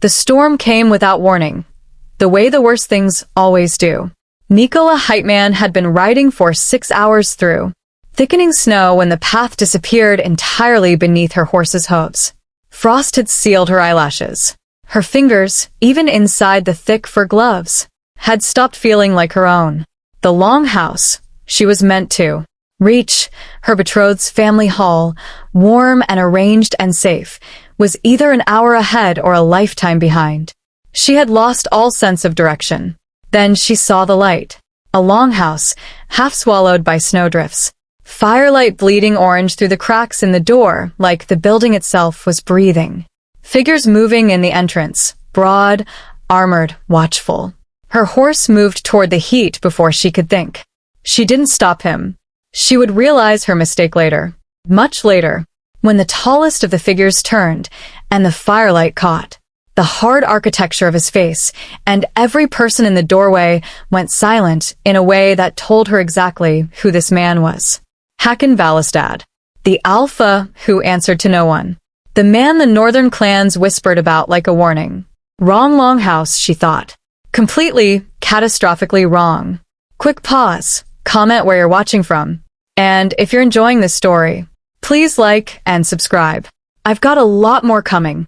The storm came without warning, the way the worst things always do. Nicola Heightman had been riding for 6 hours through thickening snow when the path disappeared entirely beneath her horse's hooves. Frost had sealed her eyelashes. Her fingers, even inside the thick fur gloves, had stopped feeling like her own. The Longhouse, she was meant to reach, her betrothed's family hall, warm and arranged and safe, was either an hour ahead or a lifetime behind. She had lost all sense of direction. Then she saw the light. A longhouse, half swallowed by snowdrifts. Firelight bleeding orange through the cracks in the door, like the building itself was breathing. Figures moving in the entrance, broad, armored, watchful. Her horse moved toward the heat before she could think. She didn't stop him. She would realize her mistake later. Much later, when the tallest of the figures turned, and the firelight caught the hard architecture of his face, and every person in the doorway went silent in a way that told her exactly who this man was. Hakon Valistad, the alpha who answered to no one. The man the northern clans whispered about like a warning. Wrong Longhouse, she thought. Completely, catastrophically wrong. Quick pause. Comment where you're watching from. And if you're enjoying this story, please like and subscribe. I've got a lot more coming.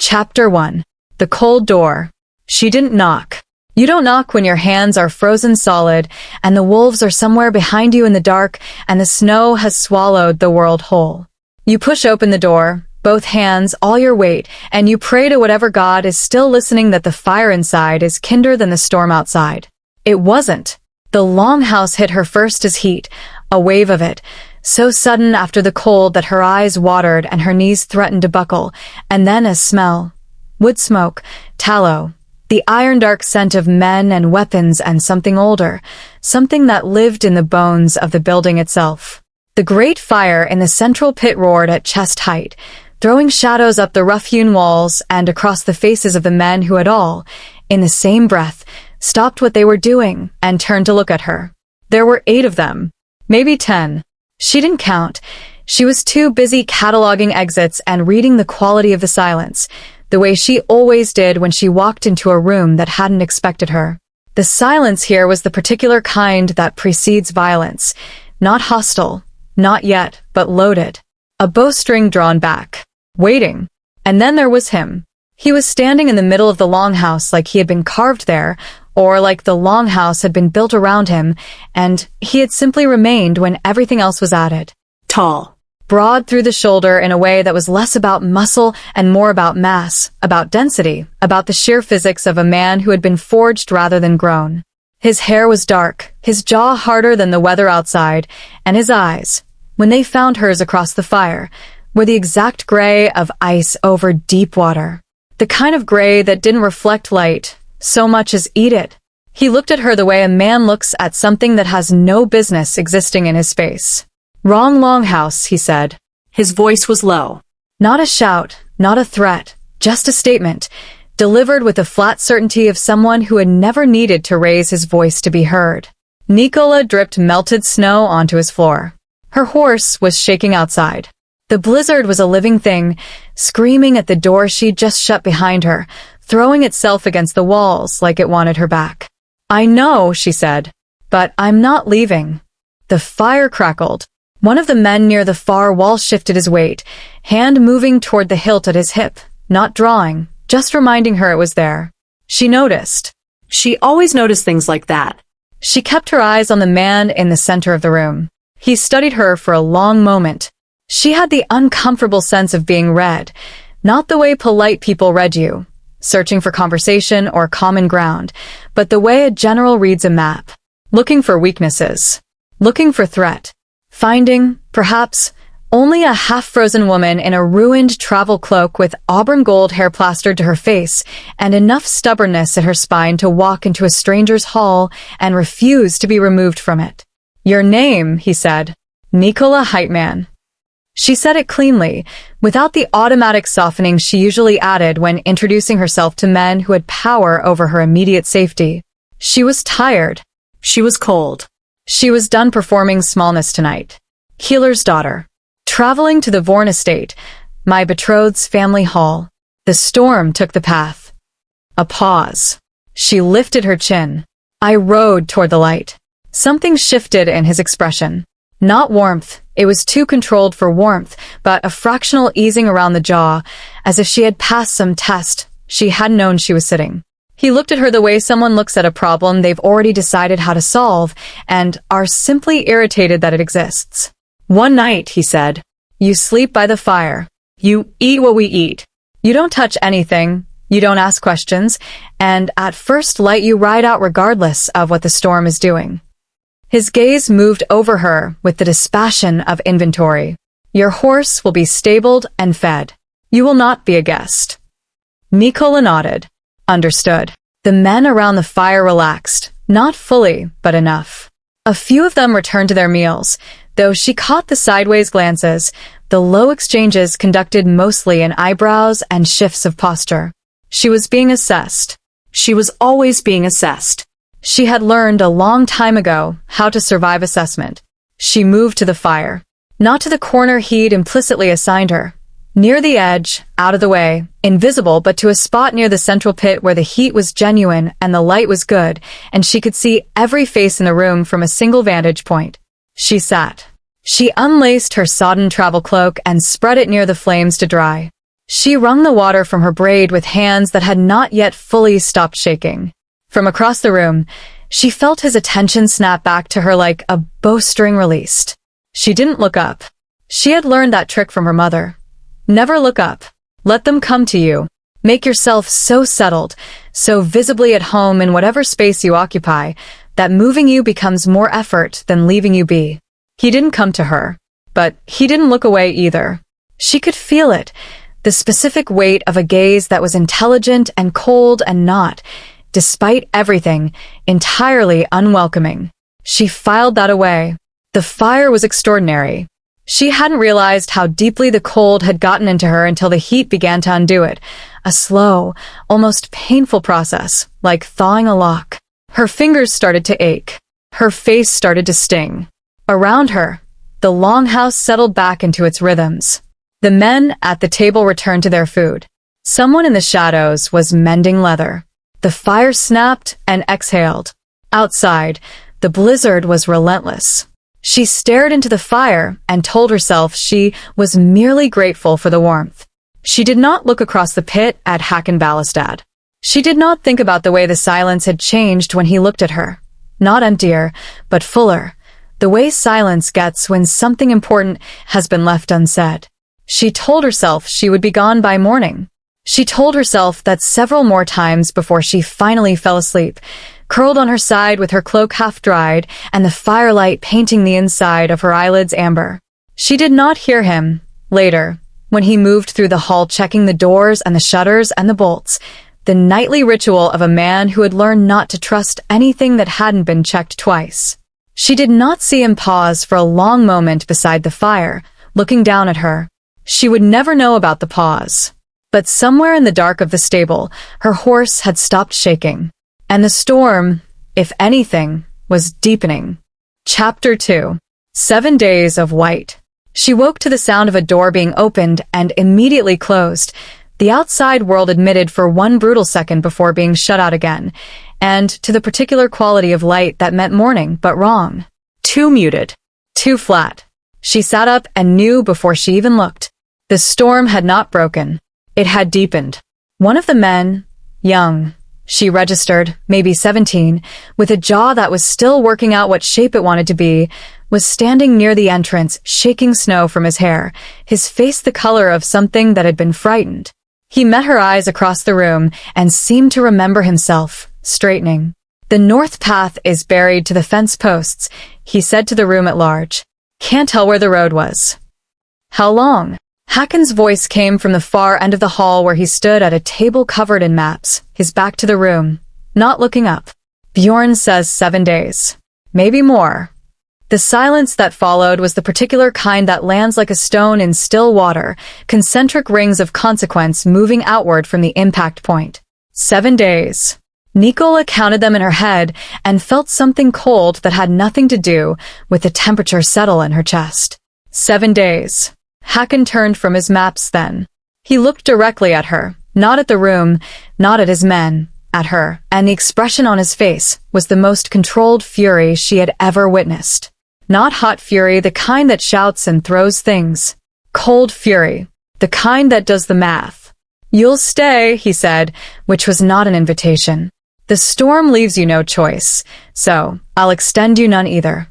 Chapter 1. The Cold Door. She didn't knock. You don't knock when your hands are frozen solid and the wolves are somewhere behind you in the dark and the snow has swallowed the world whole. You push open the door, both hands, all your weight, and you pray to whatever god is still listening that the fire inside is kinder than the storm outside. It wasn't. The longhouse hit her first as heat, a wave of it, so sudden after the cold that her eyes watered and her knees threatened to buckle, and then as smell. Wood smoke, tallow, the iron-dark scent of men and weapons and something older, something that lived in the bones of the building itself. The great fire in the central pit roared at chest height, throwing shadows up the rough-hewn walls and across the faces of the men who had all, in the same breath, stopped what they were doing and turned to look at her. There were 8 of them, maybe 10. She didn't count. She was too busy cataloging exits and reading the quality of the silence, the way she always did when she walked into a room that hadn't expected her. The silence here was the particular kind that precedes violence, not hostile, not yet, but loaded. A bowstring drawn back, waiting. And then there was him. He was standing in the middle of the longhouse like he had been carved there, or like the longhouse had been built around him, and he had simply remained when everything else was added. Tall. Broad through the shoulder in a way that was less about muscle and more about mass, about density, about the sheer physics of a man who had been forged rather than grown. His hair was dark, his jaw harder than the weather outside, and his eyes, when they found hers across the fire, were the exact gray of ice over deep water. The kind of gray that didn't reflect light so much as eat it. He looked at her the way a man looks at something that has no business existing in his space. Wrong Longhouse, he said. His voice was low. Not a shout, not a threat, just a statement, delivered with the flat certainty of someone who had never needed to raise his voice to be heard. Nicola dripped melted snow onto his floor. Her horse was shaking outside. The blizzard was a living thing, screaming at the door she'd just shut behind her, throwing itself against the walls like it wanted her back. I know, she said, but I'm not leaving. The fire crackled. One of the men near the far wall shifted his weight, hand moving toward the hilt at his hip, not drawing, just reminding her it was there. She noticed. She always noticed things like that. She kept her eyes on the man in the center of the room. He studied her for a long moment. She had the uncomfortable sense of being read, not the way polite people read you, searching for conversation or common ground, but the way a general reads a map, looking for weaknesses, looking for threat, finding, perhaps, only a half-frozen woman in a ruined travel cloak with auburn gold hair plastered to her face and enough stubbornness in her spine to walk into a stranger's hall and refuse to be removed from it. Your name, he said. Nicola Heightman. She said it cleanly, without the automatic softening she usually added when introducing herself to men who had power over her immediate safety. She was tired. She was cold. She was done performing smallness tonight. Healer's daughter. Traveling to the Vorn estate, my betrothed's family hall. The storm took the path. A pause. She lifted her chin. I rode toward the light. Something shifted in his expression. Not warmth, it was too controlled for warmth, but a fractional easing around the jaw, as if she had passed some test she hadn't known she was sitting. He looked at her the way someone looks at a problem they've already decided how to solve, and are simply irritated that it exists. One night, he said, you sleep by the fire. You eat what we eat. You don't touch anything. You don't ask questions, and at first light you ride out regardless of what the storm is doing. His gaze moved over her with the dispassion of inventory. Your horse will be stabled and fed. You will not be a guest. Nicola nodded. Understood. The men around the fire relaxed, not fully, but enough. A few of them returned to their meals, though she caught the sideways glances, the low exchanges conducted mostly in eyebrows and shifts of posture. She was being assessed. She was always being assessed. She had learned a long time ago how to survive assessment. She moved to the fire. Not to the corner he'd implicitly assigned her. Near the edge, out of the way, invisible, but to a spot near the central pit where the heat was genuine and the light was good, and she could see every face in the room from a single vantage point. She sat. She unlaced her sodden travel cloak and spread it near the flames to dry. She wrung the water from her braid with hands that had not yet fully stopped shaking. From across the room, she felt his attention snap back to her like a bowstring released. She didn't look up. She had learned that trick from her mother. Never look up. Let them come to you. Make yourself so settled, so visibly at home in whatever space you occupy, that moving you becomes more effort than leaving you be. He didn't come to her, but he didn't look away either. She could feel it, the specific weight of a gaze that was intelligent and cold and not, despite everything, entirely unwelcoming. She filed that away. The fire was extraordinary. She hadn't realized how deeply the cold had gotten into her until the heat began to undo it. A slow, almost painful process, like thawing a lock. Her fingers started to ache. Her face started to sting. Around her, the Longhouse settled back into its rhythms. The men at the table returned to their food. Someone in the shadows was mending leather. The fire snapped and exhaled. Outside, the blizzard was relentless. She stared into the fire and told herself she was merely grateful for the warmth. She did not look across the pit at Håkon Ballestad. She did not think about the way the silence had changed when he looked at her. Not emptier, but fuller. The way silence gets when something important has been left unsaid. She told herself she would be gone by morning. She told herself that several more times before she finally fell asleep, curled on her side with her cloak half dried and the firelight painting the inside of her eyelids amber. She did not hear him, later, when he moved through the hall checking the doors and the shutters and the bolts, the nightly ritual of a man who had learned not to trust anything that hadn't been checked twice. She did not see him pause for a long moment beside the fire, looking down at her. She would never know about the pause. But somewhere in the dark of the stable, her horse had stopped shaking. And the storm, if anything, was deepening. Chapter 2. 7 Days of White. She woke to the sound of a door being opened and immediately closed, the outside world admitted for one brutal second before being shut out again, and to the particular quality of light that meant morning, but wrong. Too muted. Too flat. She sat up and knew before she even looked. The storm had not broken. It had deepened. One of the men, young, she registered, maybe 17, with a jaw that was still working out what shape it wanted to be, was standing near the entrance, shaking snow from his hair, his face the color of something that had been frightened. He met her eyes across the room and seemed to remember himself, straightening. The north path is buried to the fence posts, he said to the room at large. Can't tell where the road was. How long? Håkon's voice came from the far end of the hall where he stood at a table covered in maps, his back to the room, not looking up. Bjorn says 7 days. Maybe more. The silence that followed was the particular kind that lands like a stone in still water, concentric rings of consequence moving outward from the impact point. 7 days. Nicola counted them in her head and felt something cold that had nothing to do with the temperature settle in her chest. 7 days. Håkon turned from his maps then. He looked directly at her, Not at the room, not at his men, at her, and the expression on his face was the most controlled fury she had ever witnessed. Not hot fury, the kind that shouts and throws things. Cold fury, the kind that does the math. "You'll stay," he said, which was not an invitation. "The storm leaves you no choice, so I'll extend you none either."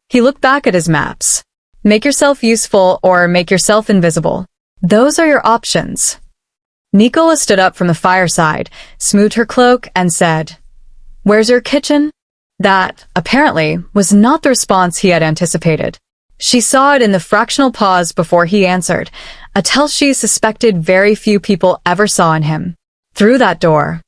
He looked back at his maps. "Make yourself useful or make yourself invisible. Those are your options." Nicola stood up from the fireside, smoothed her cloak, and said, "Where's your kitchen?" That, apparently, was not the response he had anticipated. She saw it in the fractional pause before he answered, a tell she suspected very few people ever saw in him. "Through that door."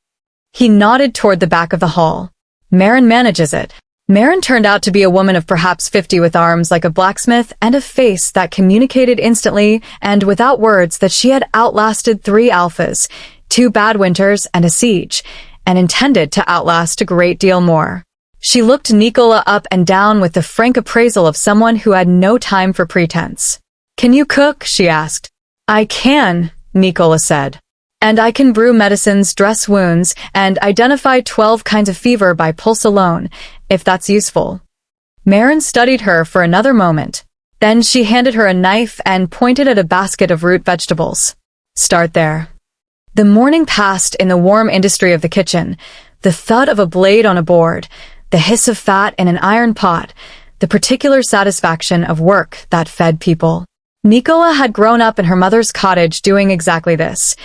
He nodded toward the back of the hall. "Marin manages it." Marin turned out to be a woman of perhaps 50 with arms like a blacksmith and a face that communicated instantly and without words that she had outlasted 3 alphas, 2 bad winters, and a siege, and intended to outlast a great deal more. She looked Nicola up and down with the frank appraisal of someone who had no time for pretense. "Can you cook?" she asked. "I can," Nicola said. "And I can brew medicines, dress wounds, and identify 12 kinds of fever by pulse alone, if that's useful." Marin studied her for another moment. Then she handed her a knife and pointed at a basket of root vegetables. "Start there." The morning passed in the warm industry of the kitchen, the thud of a blade on a board, the hiss of fat in an iron pot, the particular satisfaction of work that fed people. Nicola had grown up in her mother's cottage doing exactly this,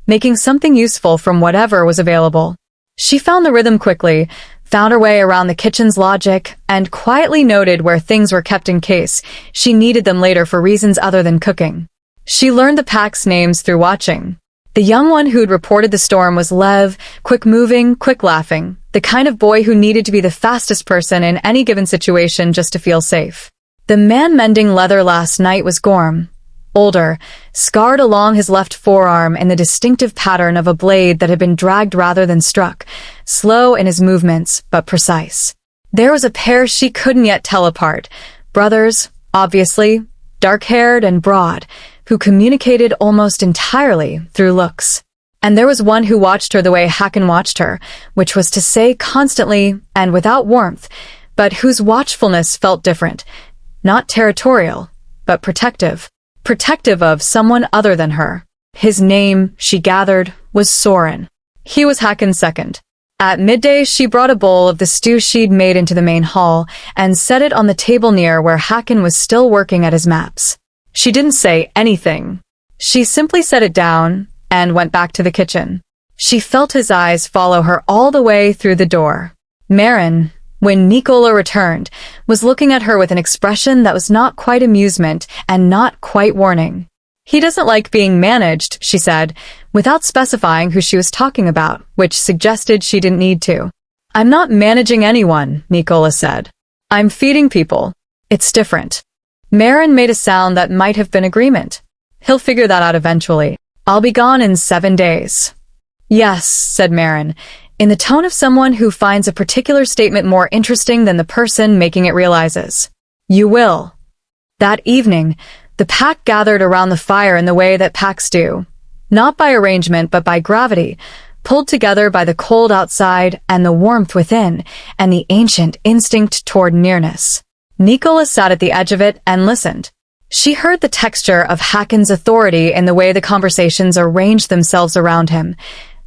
making something useful from whatever was available. She found the rhythm quickly, found her way around the kitchen's logic, and quietly noted where things were kept in case she needed them later for reasons other than cooking. She learned the pack's names through watching. The young one who'd reported the storm was Lev, quick-moving, quick-laughing, the kind of boy who needed to be the fastest person in any given situation just to feel safe. The man mending leather last night was Gorm, older, scarred along his left forearm in the distinctive pattern of a blade that had been dragged rather than struck, slow in his movements, but precise. There was a pair she couldn't yet tell apart, brothers, obviously, dark-haired and broad, who communicated almost entirely through looks. And there was one who watched her the way Hakon watched her, which was to say constantly and without warmth, but whose watchfulness felt different, not territorial, but protective. Protective of someone other than her. His name, she gathered, was Soren. He was Hakon's second. At midday, she brought a bowl of the stew she'd made into the main hall and set it on the table near where Hakon was still working at his maps. She didn't say anything. She simply set it down and went back to the kitchen. She felt his eyes follow her all the way through the door. Marin, when Nicola returned, was looking at her with an expression that was not quite amusement and not quite warning. "He doesn't like being managed," she said, without specifying who she was talking about, which suggested she didn't need to. "I'm not managing anyone," Nicola said. "I'm feeding people. It's different." Marin made a sound that might have been agreement. "He'll figure that out eventually. I'll be gone in 7 days." "Yes," said Marin, in the tone of someone who finds a particular statement more interesting than the person making it realizes. "You will." That evening, the pack gathered around the fire in the way that packs do, not by arrangement but by gravity, pulled together by the cold outside and the warmth within, and the ancient instinct toward nearness. Nicola sat at the edge of it and listened. She heard the texture of Hakon's authority in the way the conversations arranged themselves around him,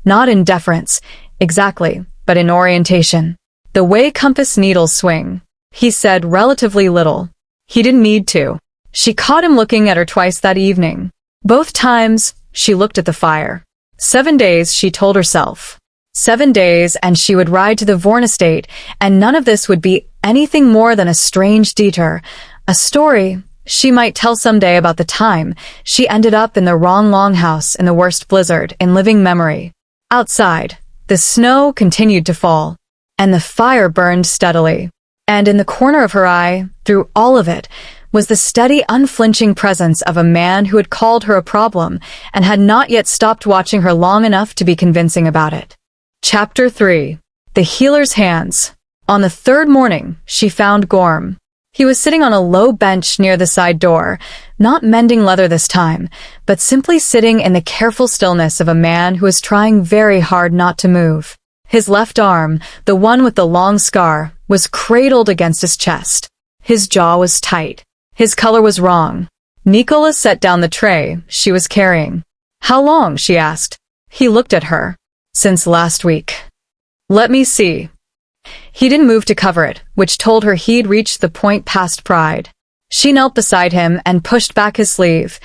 not in deference, exactly, but in orientation. The way compass needles swing. He said relatively little. He didn't need to. She caught him looking at her twice that evening. Both times, she looked at the fire. 7 days, she told herself. 7 days, and she would ride to the Vorn estate, and none of this would be anything more than a strange detour, a story she might tell someday about the time she ended up in the wrong Longhouse in the worst blizzard in living memory. Outside, the snow continued to fall, and the fire burned steadily. And in the corner of her eye, through all of it, was the steady, unflinching presence of a man who had called her a problem and had not yet stopped watching her long enough to be convincing about it. Chapter 3. The Healer's Hands. On the 3rd morning, she found Gorm. He was sitting on a low bench near the side door, not mending leather this time, but simply sitting in the careful stillness of a man who is trying very hard not to move. His left arm, the one with the long scar, was cradled against his chest. His jaw was tight. His color was wrong. Nicola set down the tray she was carrying. "How long?" she asked. He looked at her. "Since last week." "Let me see." He didn't move to cover it, which told her he'd reached the point past pride. She knelt beside him and pushed back his sleeve,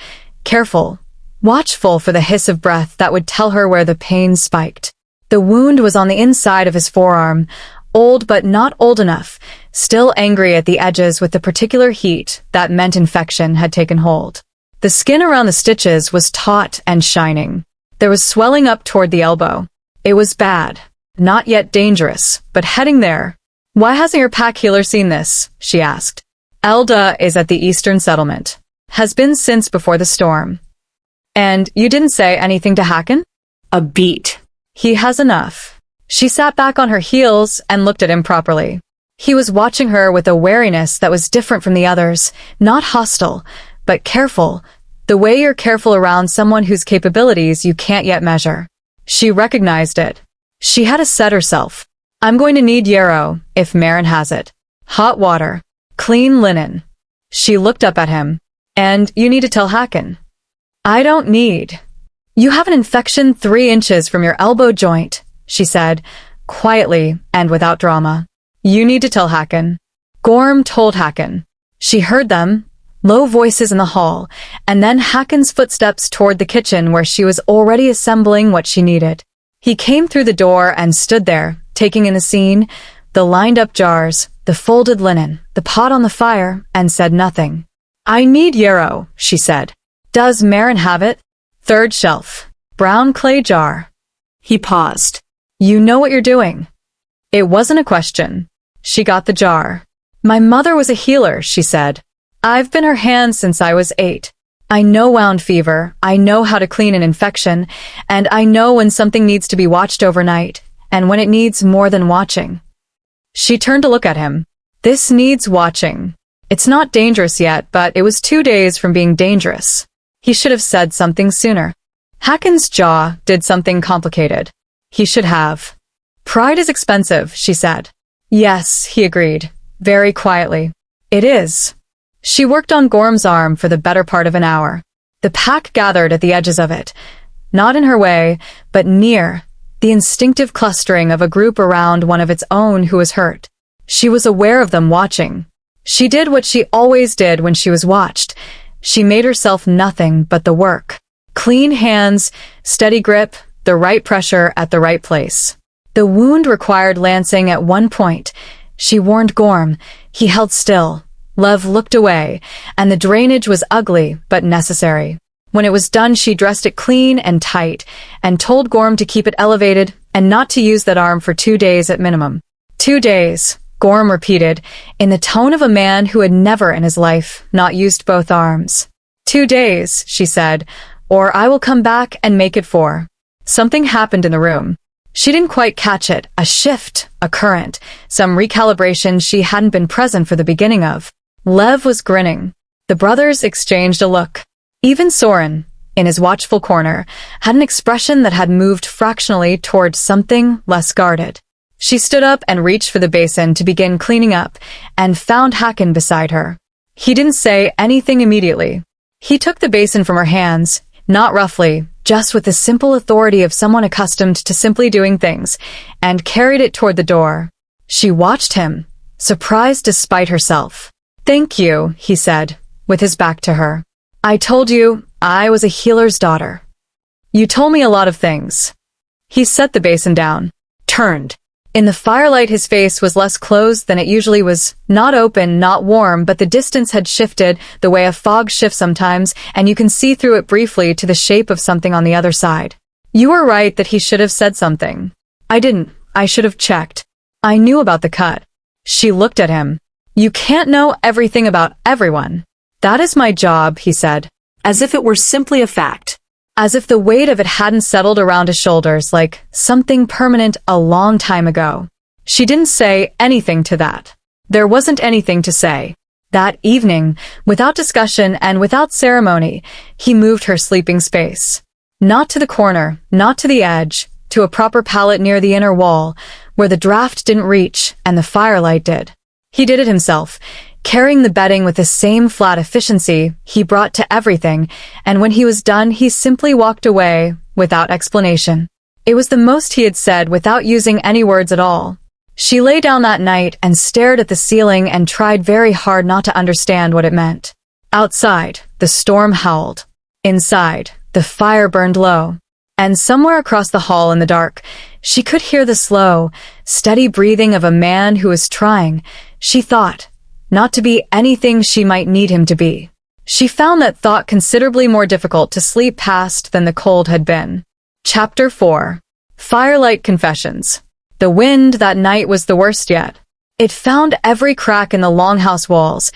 careful, watchful for the hiss of breath that would tell her where the pain spiked. The wound was on the inside of his forearm, old but not old enough, still angry at the edges with the particular heat that meant infection had taken hold. The skin around the stitches was taut and shining. There was swelling up toward the elbow. It was bad. Not yet dangerous, but heading there. "Why hasn't your pack healer seen this?" she asked. "Elda is at the Eastern Settlement. Has been since before the storm." "And you didn't say anything to Hakon?" A beat. "He has enough." She sat back on her heels and looked at him properly. He was watching her with a wariness that was different from the others, not hostile, but careful, the way you're careful around someone whose capabilities you can't yet measure. She recognized it. She had to set herself. "I'm going to need yarrow, if Maren has it. Hot water. Clean linen." She looked up at him. "And you need to tell Hakon." "I don't need." "You have an infection 3 inches from your elbow joint," she said, quietly and without drama. "You need to tell Hakon." Gorm told Hakon. She heard them, low voices in the hall, and then Hakon's footsteps toward the kitchen where she was already assembling what she needed. He came through the door and stood there, taking in the scene, the lined-up jars, the folded linen, the pot on the fire, and said nothing. "I need yarrow," she said. "Does Maren have it?" "3rd shelf. Brown clay jar." He paused. "You know what you're doing." It wasn't a question. She got the jar. "My mother was a healer," she said. "I've been her hand since I was 8. I know wound fever, I know how to clean an infection, and I know when something needs to be watched overnight, and when it needs more than watching." She turned to look at him. "This needs watching. It's not dangerous yet, but it was 2 days from being dangerous." He should have said something sooner. Hakon's jaw did something complicated. He should have. "Pride is expensive," she said. "Yes," he agreed, very quietly. "It is." She worked on Gorm's arm for the better part of an hour. The pack gathered at the edges of it, not in her way, but near, the instinctive clustering of a group around one of its own who was hurt. She was aware of them watching. She did what she always did when she was watched. She made herself nothing but the work. Clean hands, steady grip, the right pressure at the right place. The wound required lancing at one point. She warned Gorm. He held still. Lev looked away, and the drainage was ugly but necessary. When it was done, she dressed it clean and tight, and told Gorm to keep it elevated and not to use that arm for 2 days at minimum. 2 days, Gorm repeated, in the tone of a man who had never in his life not used both arms. 2 days, she said, or I will come back and make it 4. Something happened in the room. She didn't quite catch it, a shift, a current, some recalibration she hadn't been present for the beginning of. Lev was grinning. The brothers exchanged a look. Even Soren, in his watchful corner, had an expression that had moved fractionally toward something less guarded. She stood up and reached for the basin to begin cleaning up, and found Hakon beside her. He didn't say anything immediately. He took the basin from her hands, not roughly, just with the simple authority of someone accustomed to simply doing things, and carried it toward the door. She watched him, surprised despite herself. "Thank you," he said, with his back to her. "I told you I was a healer's daughter. You told me a lot of things." He set the basin down, turned. In the firelight his face was less closed than it usually was, not open, not warm, but the distance had shifted the way a fog shifts sometimes, and you can see through it briefly to the shape of something on the other side. "You were right that he should have said something. I didn't. I should have checked. I knew about the cut." She looked at him. "You can't know everything about everyone." "That is my job," he said, as if it were simply a fact. as if the weight of it hadn't settled around his shoulders like something permanent a long time ago. She didn't say anything to that. There wasn't anything to say. That evening, without discussion and without ceremony, he moved her sleeping space. Not to the corner, not to the edge, to a proper pallet near the inner wall, where the draft didn't reach and the firelight did. He did it himself, carrying the bedding with the same flat efficiency he brought to everything, and when he was done, he simply walked away, without explanation. It was the most he had said without using any words at all. She lay down that night and stared at the ceiling and tried very hard not to understand what it meant. Outside, the storm howled. Inside, the fire burned low. And somewhere across the hall in the dark, she could hear the slow, steady breathing of a man who was trying, she thought, not to be anything she might need him to be. She found that thought considerably more difficult to sleep past than the cold had been. Chapter 4. Firelight Confessions. The wind that night was the worst yet. It found every crack in the Longhouse walls,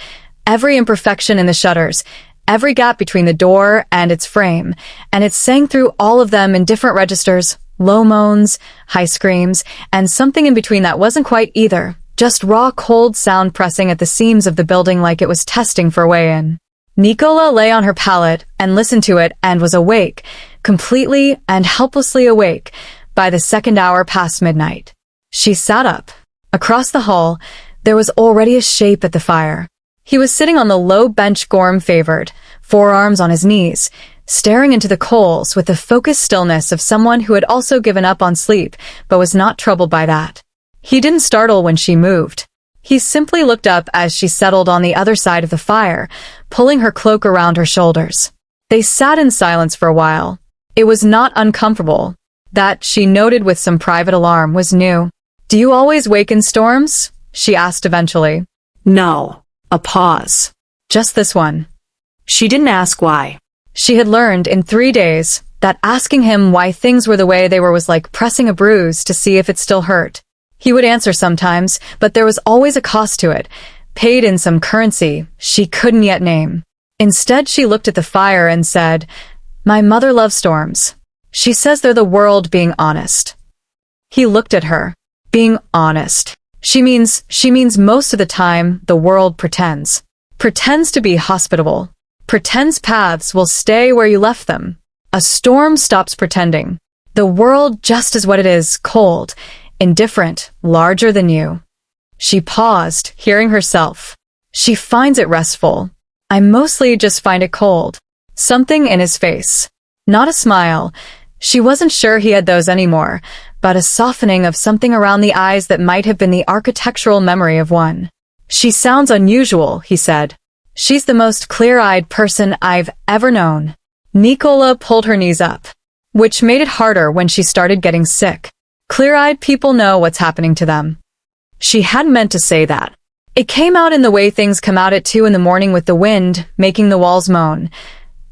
every imperfection in the shutters, every gap between the door and its frame, and it sang through all of them in different registers, low moans, high screams, and something in between that wasn't quite either, just raw cold sound pressing at the seams of the building like it was testing for a way in. Nicola lay on her pallet and listened to it and was awake, completely and helplessly awake, by the second hour past midnight. She sat up. Across the hall, there was already a shape at the fire. He was sitting on the low bench Gorm favored, forearms on his knees, staring into the coals with the focused stillness of someone who had also given up on sleep, but was not troubled by that. He didn't startle when she moved. He simply looked up as she settled on the other side of the fire, pulling her cloak around her shoulders. They sat in silence for a while. It was not uncomfortable. That, she noted with some private alarm, was new. "Do you always wake in storms?" she asked eventually. No. A pause. Just this one. She didn't ask why. She had learned in 3 days that asking him why things were the way they were was like pressing a bruise to see if it still hurt. He would answer sometimes, but there was always a cost to it, paid in some currency she couldn't yet name. Instead, she looked at the fire and said, "My mother loves storms. She says they're the world being honest." He looked at her. Being honest. She means most of the time the world pretends. Pretends to be hospitable. Pretends paths will stay where you left them. A storm stops pretending. The world just is what it is, cold, indifferent, larger than you. She paused, hearing herself. She finds it restful. I mostly just find it cold. Something in his face. Not a smile. She wasn't sure he had those anymore, but a softening of something around the eyes that might have been the architectural memory of one. "She sounds unusual," he said. "She's the most clear-eyed person I've ever known." Nicola pulled her knees up, which made it harder when she started getting sick. Clear-eyed people know what's happening to them. She hadn't meant to say that. It came out in the way things come out at 2 in the morning with the wind making the walls moan.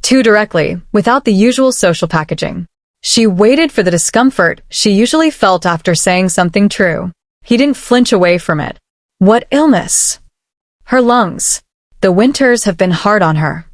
Too directly, without the usual social packaging. She waited for the discomfort she usually felt after saying something true. He didn't flinch away from it. What illness? Her lungs. The winters have been hard on her.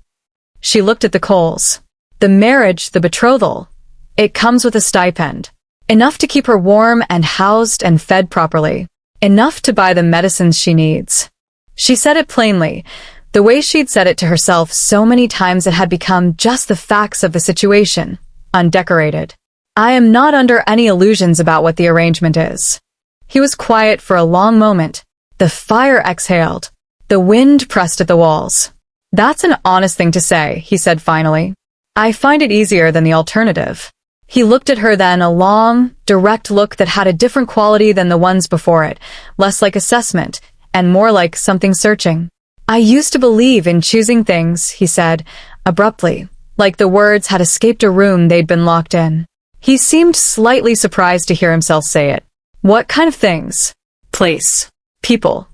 She looked at the coals. The marriage, the betrothal. It comes with a stipend. Enough to keep her warm and housed and fed properly. Enough to buy the medicines she needs. She said it plainly, the way she'd said it to herself so many times it had become just the facts of the situation. Undecorated. "I am not under any illusions about what the arrangement is." He was quiet for a long moment. The fire exhaled. The wind pressed at the walls. "That's an honest thing to say," he said finally. "I find it easier than the alternative." He looked at her then, a long, direct look that had a different quality than the ones before it, less like assessment, and more like something searching. "I used to believe in choosing things," he said, abruptly, like the words had escaped a room they'd been locked in. He seemed slightly surprised to hear himself say it. "What kind of things?" "Place. People."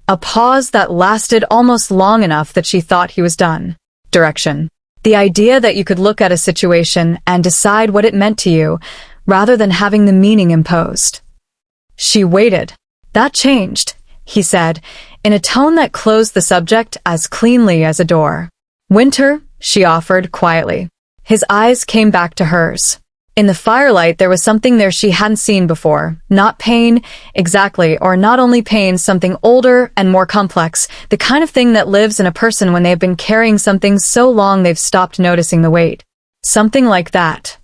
A pause that lasted almost long enough that she thought he was done. "Direction. The idea that you could look at a situation and decide what it meant to you, rather than having the meaning imposed." She waited. "That changed," he said, in a tone that closed the subject as cleanly as a door. "Winter," she offered quietly. His eyes came back to hers. In the firelight, there was something there she hadn't seen before. Not pain, exactly, or not only pain, something older and more complex, the kind of thing that lives in a person when they have been carrying something so long they've stopped noticing the weight. Something like that.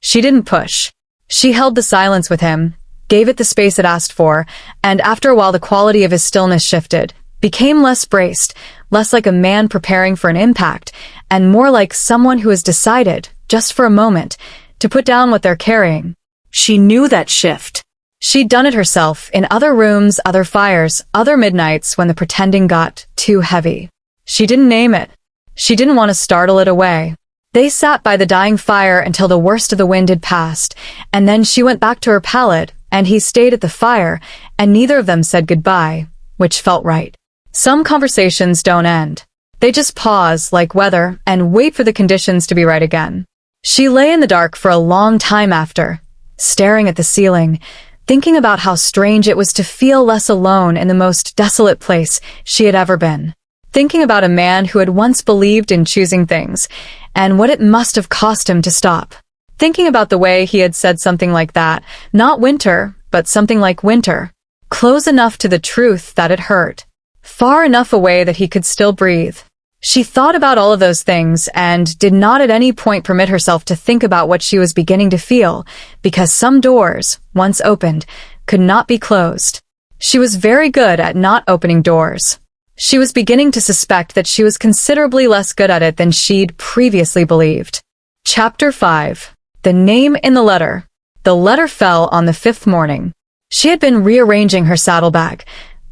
She didn't push. She held the silence with him, gave it the space it asked for, and after a while the quality of his stillness shifted, became less braced, less like a man preparing for an impact, and more like someone who has decided, just for a moment, to put down what they're carrying. She knew that shift. She'd done it herself, in other rooms, other fires, other midnights when the pretending got too heavy. She didn't name it. She didn't want to startle it away. They sat by the dying fire until the worst of the wind had passed, and then she went back to her pallet, and he stayed at the fire, and neither of them said goodbye, which felt right. Some conversations don't end. They just pause, like weather, and wait for the conditions to be right again. She lay in the dark for a long time after, staring at the ceiling, thinking about how strange it was to feel less alone in the most desolate place she had ever been. Thinking about a man who had once believed in choosing things, and what it must have cost him to stop. Thinking about the way he had said something like that, not winter, but something like winter, close enough to the truth that it hurt, far enough away that he could still breathe. She thought about all of those things and did not at any point permit herself to think about what she was beginning to feel, because some doors, once opened, could not be closed. She was very good at not opening doors. She was beginning to suspect that she was considerably less good at it than she'd previously believed. Chapter 5. The name in the letter. The letter fell on the 5th morning. She had been rearranging her saddlebag,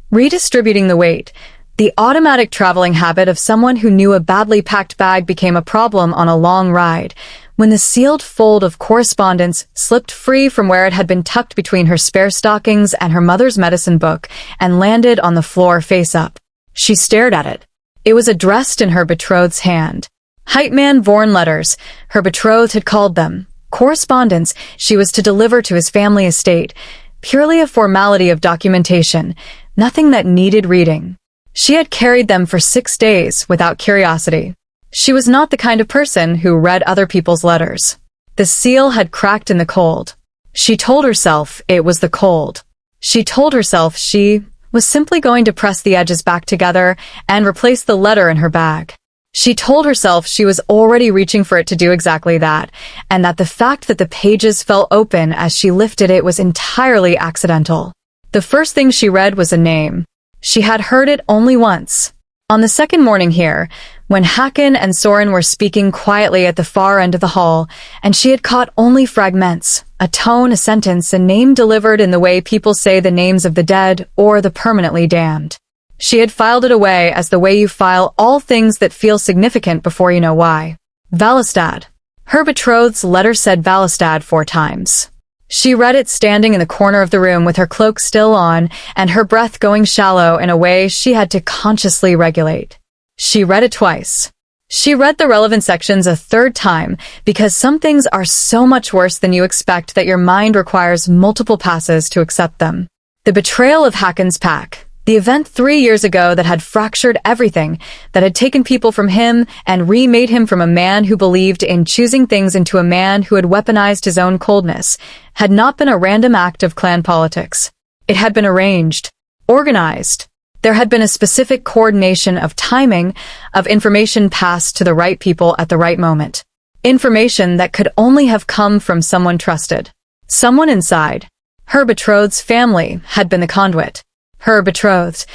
redistributing the weight. The automatic traveling habit of someone who knew a badly packed bag became a problem on a long ride, when the sealed fold of correspondence slipped free from where it had been tucked between her spare stockings and her mother's medicine book and landed on the floor face up. She stared at it. It was addressed in her betrothed's hand. Heitman-Vorn letters, her betrothed had called them. Correspondence she was to deliver to his family estate, purely a formality of documentation, nothing that needed reading. She had carried them for 6 days without curiosity. She was not the kind of person who read other people's letters. The seal had cracked in the cold. She told herself it was the cold. She told herself she was simply going to press the edges back together and replace the letter in her bag. She told herself she was already reaching for it to do exactly that, and that the fact that the pages fell open as she lifted it was entirely accidental. The first thing she read was a name. She had heard it only once. On the second morning here, when Håkon and Soren were speaking quietly at the far end of the hall, and she had caught only fragments, a tone, a sentence, a name delivered in the way people say the names of the dead or the permanently damned. She had filed it away as the way you file all things that feel significant before you know why. Valistad. Her betrothed's letter said Valistad 4 times. She read it standing in the corner of the room with her cloak still on and her breath going shallow in a way she had to consciously regulate. She read it twice. She read the relevant sections a 3rd time because some things are so much worse than you expect that your mind requires multiple passes to accept them. The betrayal of Håkon's pack. The event 3 years ago that had fractured everything, that had taken people from him and remade him from a man who believed in choosing things into a man who had weaponized his own coldness, had not been a random act of clan politics. It had been arranged, organized. There had been a specific coordination of timing, of information passed to the right people at the right moment. Information that could only have come from someone trusted. Someone inside. Her betrothed's family had been the conduit. Her betrothed,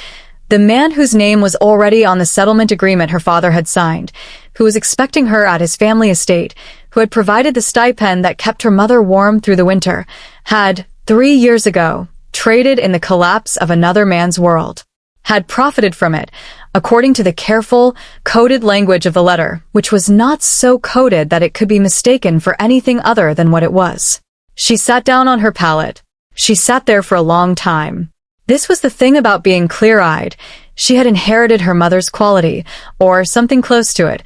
the man whose name was already on the settlement agreement her father had signed, who was expecting her at his family estate, who had provided the stipend that kept her mother warm through the winter, had, 3 years ago, traded in the collapse of another man's world, had profited from it, according to the careful, coded language of the letter, which was not so coded that it could be mistaken for anything other than what it was. She sat down on her pallet. She sat there for a long time. This was the thing about being clear-eyed. She had inherited her mother's quality, or something close to it.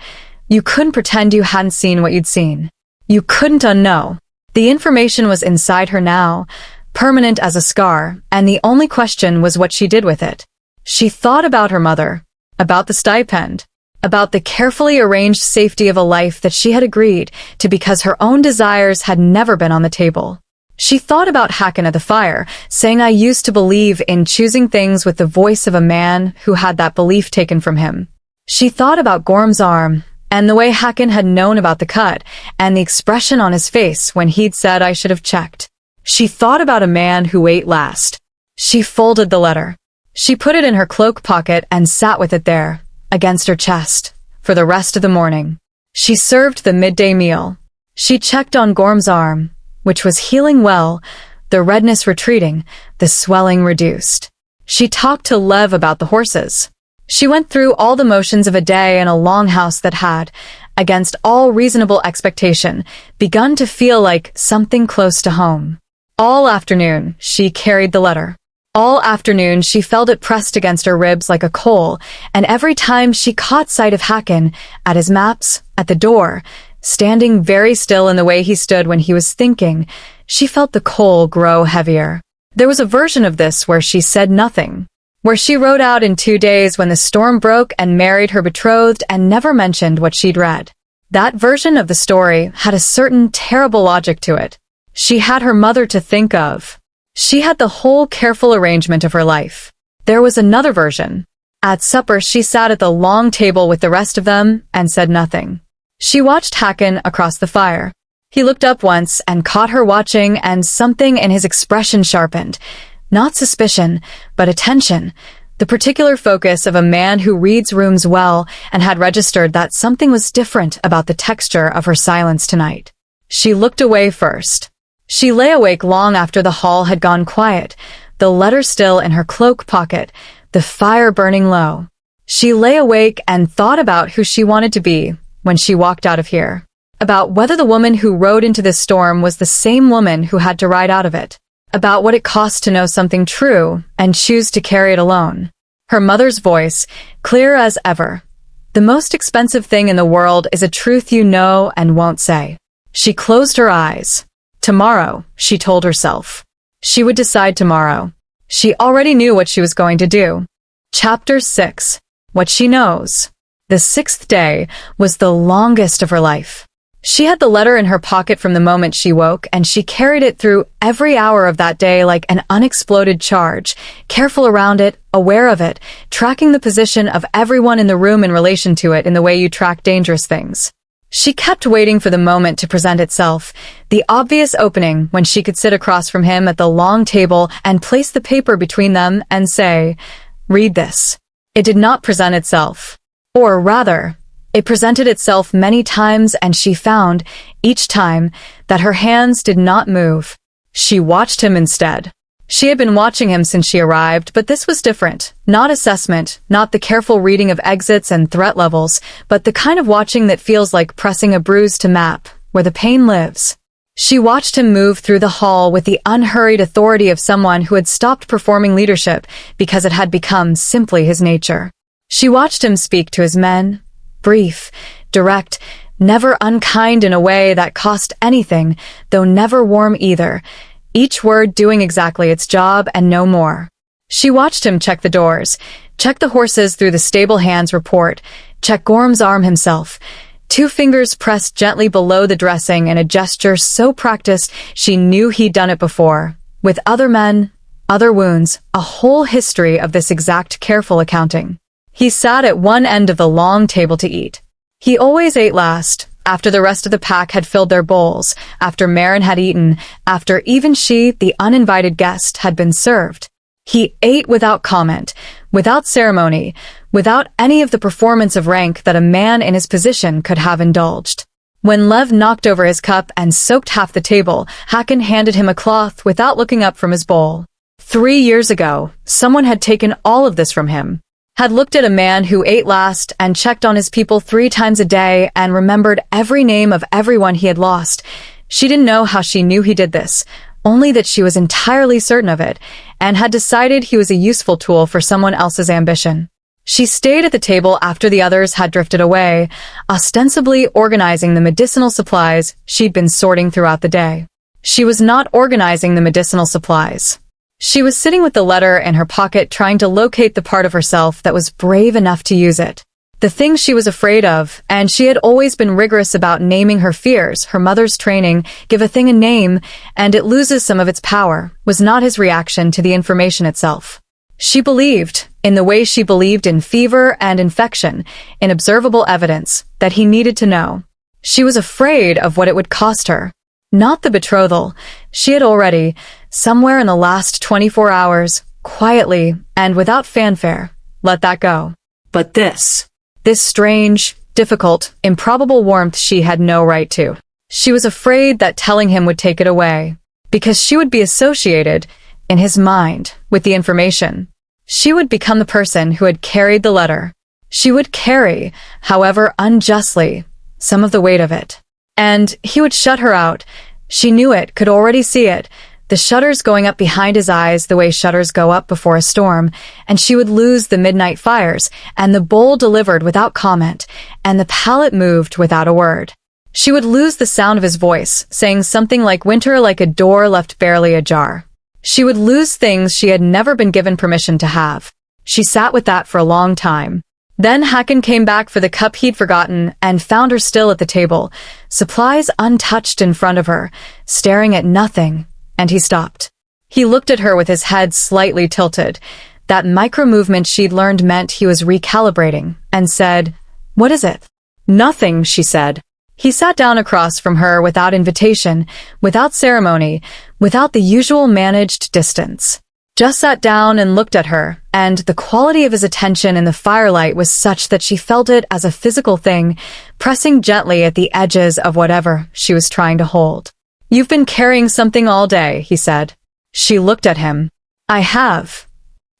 You couldn't pretend you hadn't seen what you'd seen. You couldn't unknow. The information was inside her now, permanent as a scar, and the only question was what she did with it. She thought about her mother, about the stipend, about the carefully arranged safety of a life that she had agreed to because her own desires had never been on the table. She thought about Hakan at the fire, saying, "I used to believe in choosing things with the voice of a man who had that belief taken from him." She thought about Gorm's arm, and the way Hakan had known about the cut, and the expression on his face when he'd said, "I should have checked." She thought about a man who ate last. She folded the letter. She put it in her cloak pocket and sat with it there, against her chest, for the rest of the morning. She served the midday meal. She checked on Gorm's arm, which was healing well, the redness retreating, the swelling reduced. She talked to Lev about the horses. She went through all the motions of a day in a longhouse that had, against all reasonable expectation, begun to feel like something close to home. All afternoon, she carried the letter. All afternoon, she felt it pressed against her ribs like a coal, and every time she caught sight of Hakan, at his maps, at the door, standing very still in the way he stood when he was thinking, she felt the coal grow heavier. There was a version of this where she said nothing, where she rode out in 2 days when the storm broke and married her betrothed and never mentioned what she'd read. That version of the story had a certain terrible logic to it. She had her mother to think of. She had the whole careful arrangement of her life. There was another version. At supper, she sat at the long table with the rest of them and said nothing. She watched Hakan across the fire. He looked up once and caught her watching, and something in his expression sharpened. Not suspicion, but attention. The particular focus of a man who reads rooms well and had registered that something was different about the texture of her silence tonight. She looked away first. She lay awake long after the hall had gone quiet, the letter still in her cloak pocket, the fire burning low. She lay awake and thought about who she wanted to be when she walked out of here. About whether the woman who rode into this storm was the same woman who had to ride out of it. About what it cost to know something true and choose to carry it alone. Her mother's voice, clear as ever. "The most expensive thing in the world is a truth you know and won't say." She closed her eyes. Tomorrow, she told herself. She would decide tomorrow. She already knew what she was going to do. Chapter 6. What she knows. The 6th day was the longest of her life. She had the letter in her pocket from the moment she woke, and she carried it through every hour of that day like an unexploded charge, careful around it, aware of it, tracking the position of everyone in the room in relation to it in the way you track dangerous things. She kept waiting for the moment to present itself, the obvious opening when she could sit across from him at the long table and place the paper between them and say, "Read this." It did not present itself. Or rather, it presented itself many times, and she found, each time, that her hands did not move. She watched him instead. She had been watching him since she arrived, but this was different. Not assessment, not the careful reading of exits and threat levels, but the kind of watching that feels like pressing a bruise to map, where the pain lives. She watched him move through the hall with the unhurried authority of someone who had stopped performing leadership because it had become simply his nature. She watched him speak to his men, brief, direct, never unkind in a way that cost anything, though never warm either, each word doing exactly its job and no more. She watched him check the doors, check the horses through the stable hands report, check Gorm's arm himself, 2 fingers pressed gently below the dressing in a gesture so practiced she knew he'd done it before. With other men, other wounds, a whole history of this exact careful accounting. He sat at one end of the long table to eat. He always ate last, after the rest of the pack had filled their bowls, after Marin had eaten, after even she, the uninvited guest, had been served. He ate without comment, without ceremony, without any of the performance of rank that a man in his position could have indulged. When Lev knocked over his cup and soaked half the table, Hakan handed him a cloth without looking up from his bowl. 3 years ago, someone had taken all of this from him. Had looked at a man who ate last and checked on his people 3 times a day and remembered every name of everyone he had lost. She didn't know how she knew he did this, only that she was entirely certain of it, and had decided he was a useful tool for someone else's ambition. She stayed at the table after the others had drifted away, ostensibly organizing the medicinal supplies she'd been sorting throughout the day. She was not organizing the medicinal supplies. She was sitting with the letter in her pocket trying to locate the part of herself that was brave enough to use it. The thing she was afraid of, and she had always been rigorous about naming her fears. Her mother's training, give a thing a name, and it loses some of its power, was not his reaction to the information itself. She believed, in the way she believed in fever and infection, in observable evidence, that he needed to know. She was afraid of what it would cost her. Not the betrothal. She had already, somewhere in the last 24 hours, quietly, and without fanfare, let that go. But this Strange, difficult, improbable warmth she had no right to. She was afraid that telling him would take it away, because she would be associated, in his mind, with the information. She would become the person who had carried the letter. She would carry, however unjustly, some of the weight of it. And he would shut her out. She knew it, could already see it, the shutters going up behind his eyes the way shutters go up before a storm, and she would lose the midnight fires, and the bowl delivered without comment, and the pallet moved without a word. She would lose the sound of his voice, saying something like winter, like a door left barely ajar. She would lose things she had never been given permission to have. She sat with that for a long time. Then Hakon came back for the cup he'd forgotten and found her still at the table, supplies untouched in front of her, staring at nothing, and he stopped. He looked at her with his head slightly tilted. That micro-movement she'd learned meant he was recalibrating, and said, "What is it?" "Nothing," she said. He sat down across from her without invitation, without ceremony, without the usual managed distance. Just sat down and looked at her, and the quality of his attention in the firelight was such that she felt it as a physical thing, pressing gently at the edges of whatever she was trying to hold. "You've been carrying something all day," he said. She looked at him. "I have.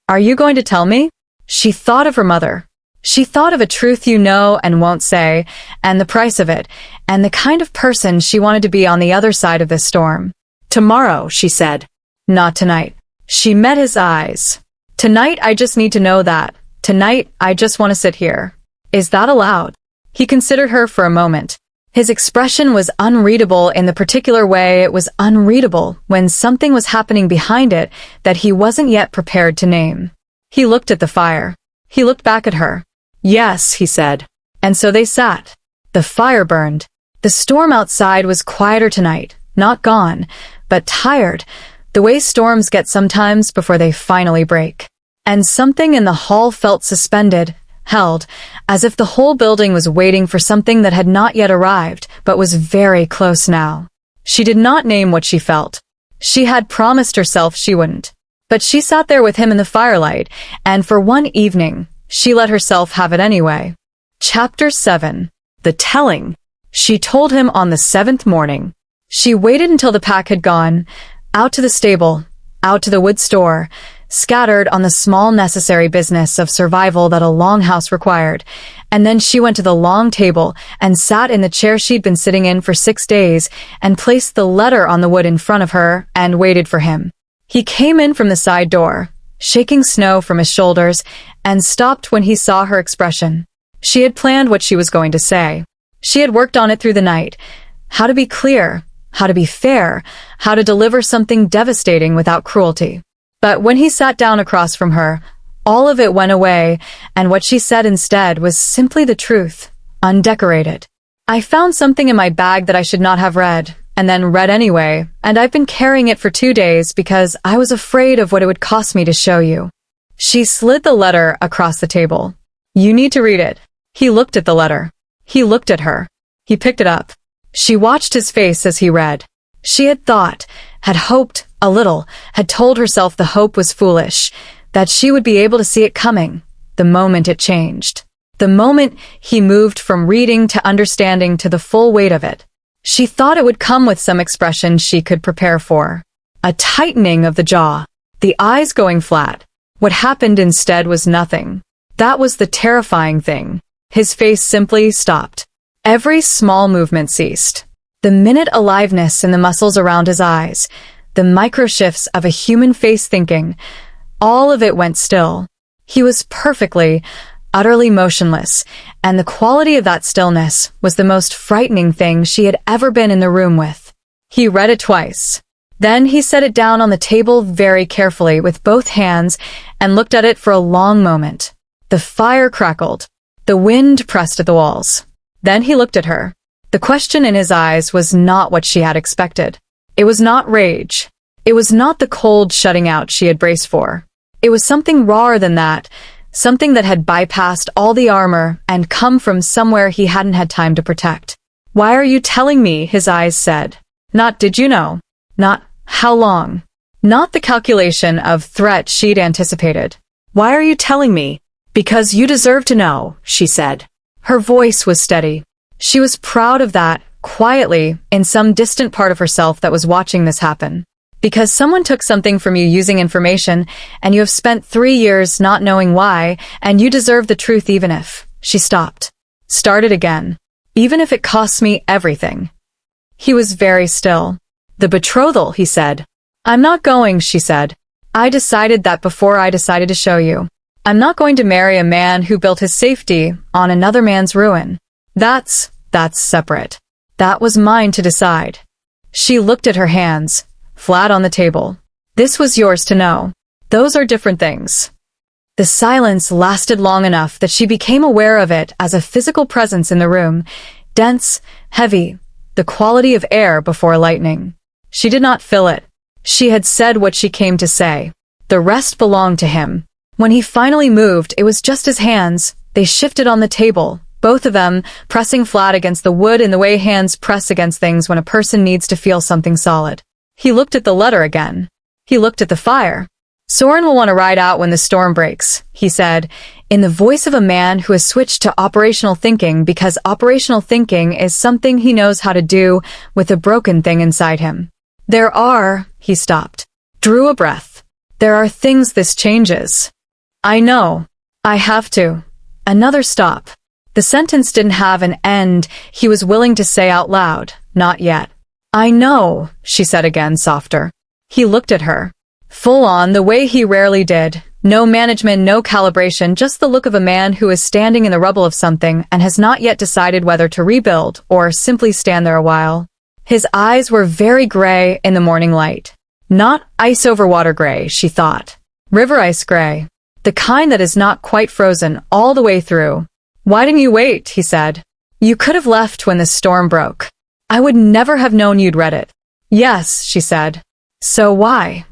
Are you going to tell me?" She thought of her mother. She thought of a truth you know and won't say, and the price of it, and the kind of person she wanted to be on the other side of this storm. "Tomorrow," she said. "Not tonight." She met his eyes. "Tonight I just need to know that. Tonight I just want to sit here. Is that allowed?" He considered her for a moment. His expression was unreadable in the particular way it was unreadable when something was happening behind it that he wasn't yet prepared to name. He looked at the fire. He looked back at her. "Yes," he said. And so they sat. The fire burned. The storm outside was quieter tonight, not gone, but tired, the way storms get sometimes before they finally break. And something in the hall felt suspended, held, as if the whole building was waiting for something that had not yet arrived, but was very close now. She did not name what she felt. She had promised herself she wouldn't. But she sat there with him in the firelight, and for one evening, she let herself have it anyway. Chapter 7. The Telling. She told him on the 7th morning. She waited until the pack had gone, out to the stable, out to the wood store, scattered on the small necessary business of survival that a longhouse required, and then she went to the long table and sat in the chair she'd been sitting in for 6 days and placed the letter on the wood in front of her and waited for him. He came in from the side door, shaking snow from his shoulders, and stopped when he saw her expression. She had planned what she was going to say. She had worked on it through the night. How to be clear, how to be fair, how to deliver something devastating without cruelty. But when he sat down across from her, all of it went away, and what she said instead was simply the truth, undecorated. "I found something in my bag that I should not have read, and then read anyway, and I've been carrying it for 2 days because I was afraid of what it would cost me to show you." She slid the letter across the table. "You need to read it." He looked at the letter. He looked at her. He picked it up. She watched his face as he read. She had thought, had hoped, a little, had told herself the hope was foolish, that she would be able to see it coming, the moment it changed. The moment he moved from reading to understanding to the full weight of it. She thought it would come with some expression she could prepare for. A tightening of the jaw, the eyes going flat. What happened instead was nothing. That was the terrifying thing. His face simply stopped. Every small movement ceased. The minute aliveness in the muscles around his eyes, the micro-shifts of a human face thinking, all of it went still. He was perfectly, utterly motionless, and the quality of that stillness was the most frightening thing she had ever been in the room with. He read it twice. Then he set it down on the table very carefully with both hands and looked at it for a long moment. The fire crackled. The wind pressed at the walls. Then he looked at her. The question in his eyes was not what she had expected. It was not rage. It was not the cold shutting out she had braced for. It was something rawer than that, something that had bypassed all the armor and come from somewhere he hadn't had time to protect. "Why are you telling me?" his eyes said. Not "did you know?" Not "how long?" Not the calculation of threat she'd anticipated. "Why are you telling me?" "Because you deserve to know," she said. Her voice was steady. She was proud of that, quietly, in some distant part of herself that was watching this happen. Because someone took something from you using information, and you have spent 3 years not knowing why, and you deserve the truth even if... She stopped. Started again. "Even if it costs me everything." He was very still. "The betrothal," he said. "I'm not going," she said. "I decided that before I decided to show you. I'm not going to marry a man who built his safety on another man's ruin. That's separate. That was mine to decide." She looked at her hands, flat on the table. "This was yours to know. Those are different things." The silence lasted long enough that she became aware of it as a physical presence in the room, dense, heavy, the quality of air before lightning. She did not feel it. She had said what she came to say. The rest belonged to him. When he finally moved, it was just his hands. They shifted on the table, both of them pressing flat against the wood in the way hands press against things when a person needs to feel something solid. He looked at the letter again. He looked at the fire. "Soren will want to ride out when the storm breaks," he said, in the voice of a man who has switched to operational thinking because operational thinking is something he knows how to do with a broken thing inside him. He stopped. Drew a breath. "There are things this changes." "I know. I have to." Another stop. The sentence didn't have an end he was willing to say out loud. Not yet. "I know," she said again, softer. He looked at her. Full on, the way he rarely did. No management, no calibration, just the look of a man who is standing in the rubble of something and has not yet decided whether to rebuild or simply stand there a while. His eyes were very gray in the morning light. Not ice over water gray, she thought. River ice gray. The kind that is not quite frozen all the way through. "Why didn't you wait?" he said. "You could have left when the storm broke. I would never have known you'd read it." "Yes," she said. "So why?"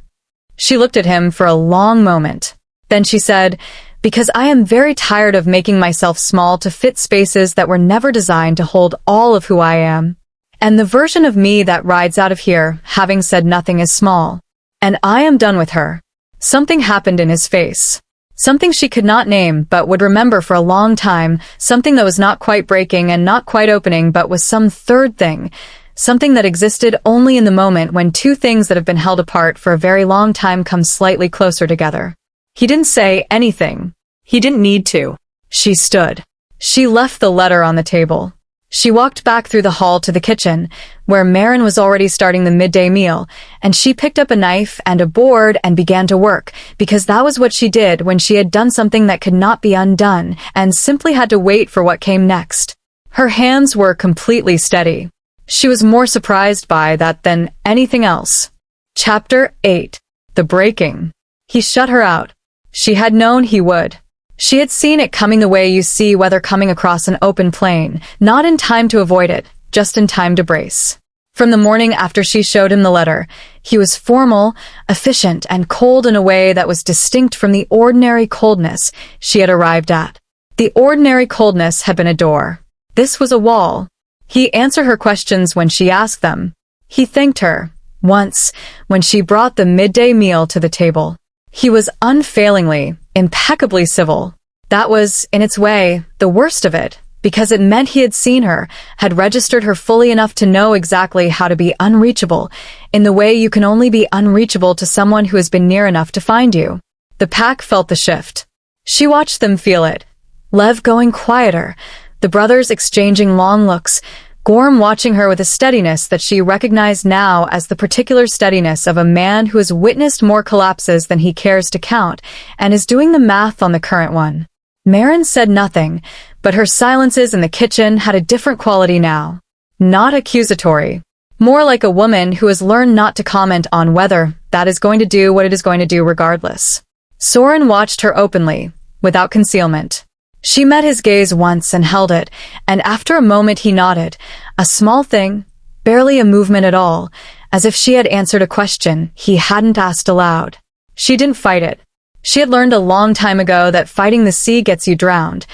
She looked at him for a long moment. Then she said, "Because I am very tired of making myself small to fit spaces that were never designed to hold all of who I am. And the version of me that rides out of here, having said nothing, is small. And I am done with her." Something happened in his face. Something she could not name but would remember for a long time, something that was not quite breaking and not quite opening but was some third thing, something that existed only in the moment when two things that have been held apart for a very long time come slightly closer together. He didn't say anything. He didn't need to. She stood. She left the letter on the table. She walked back through the hall to the kitchen, where Maren was already starting the midday meal, and she picked up a knife and a board and began to work, because that was what she did when she had done something that could not be undone, and simply had to wait for what came next. Her hands were completely steady. She was more surprised by that than anything else. Chapter 8. The Breaking. He shut her out. She had known he would. She had seen it coming the way you see weather coming across an open plain, not in time to avoid it, just in time to brace. From the morning after she showed him the letter, he was formal, efficient, and cold in a way that was distinct from the ordinary coldness she had arrived at. The ordinary coldness had been a door. This was a wall. He answered her questions when she asked them. He thanked her, once, when she brought the midday meal to the table. He was unfailingly, impeccably civil. That was, in its way, the worst of it, because it meant he had seen her, had registered her fully enough to know exactly how to be unreachable, in the way you can only be unreachable to someone who has been near enough to find you. The pack felt the shift. She watched them feel it. Lev going quieter, the brothers exchanging long looks, Gorm watching her with a steadiness that she recognized now as the particular steadiness of a man who has witnessed more collapses than he cares to count and is doing the math on the current one. Maren said nothing, but her silences in the kitchen had a different quality now. Not accusatory. More like a woman who has learned not to comment on whether that is going to do what it is going to do regardless. Soren watched her openly, without concealment. She met his gaze once and held it, and after a moment he nodded, a small thing, barely a movement at all, as if she had answered a question he hadn't asked aloud. She didn't fight it. She had learned a long time ago that fighting the sea gets you drowned.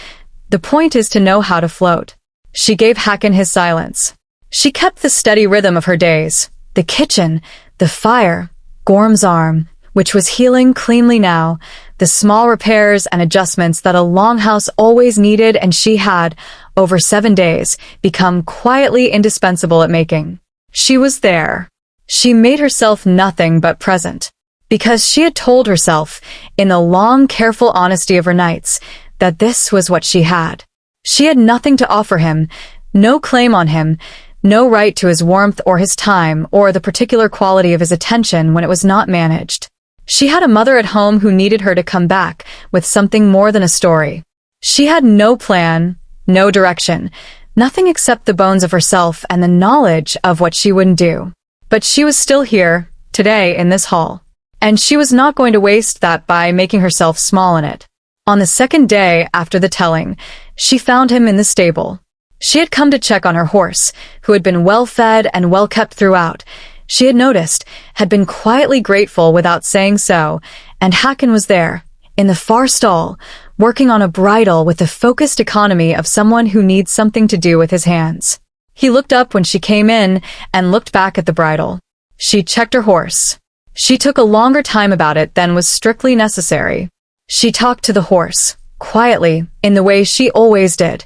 The point is to know how to float. She gave Hakon his silence. She kept the steady rhythm of her days. The kitchen, the fire, Gorm's arm, which was healing cleanly now, the small repairs and adjustments that a Longhouse always needed and she had, over 7 days, become quietly indispensable at making. She was there. She made herself nothing but present. Because she had told herself, in the long, careful honesty of her nights, that this was what she had. She had nothing to offer him, no claim on him, no right to his warmth or his time or the particular quality of his attention when it was not managed. She had a mother at home who needed her to come back with something more than a story. She had no plan, no direction, nothing except the bones of herself and the knowledge of what she wouldn't do. But she was still here, today, in this hall. And she was not going to waste that by making herself small in it. On the second day after the telling, she found him in the stable. She had come to check on her horse, who had been well-fed and well-kept throughout. She had noticed, had been quietly grateful without saying so, and Hakon was there, in the far stall, working on a bridle with the focused economy of someone who needs something to do with his hands. He looked up when she came in and looked back at the bridle. She checked her horse. She took a longer time about it than was strictly necessary. She talked to the horse, quietly, in the way she always did,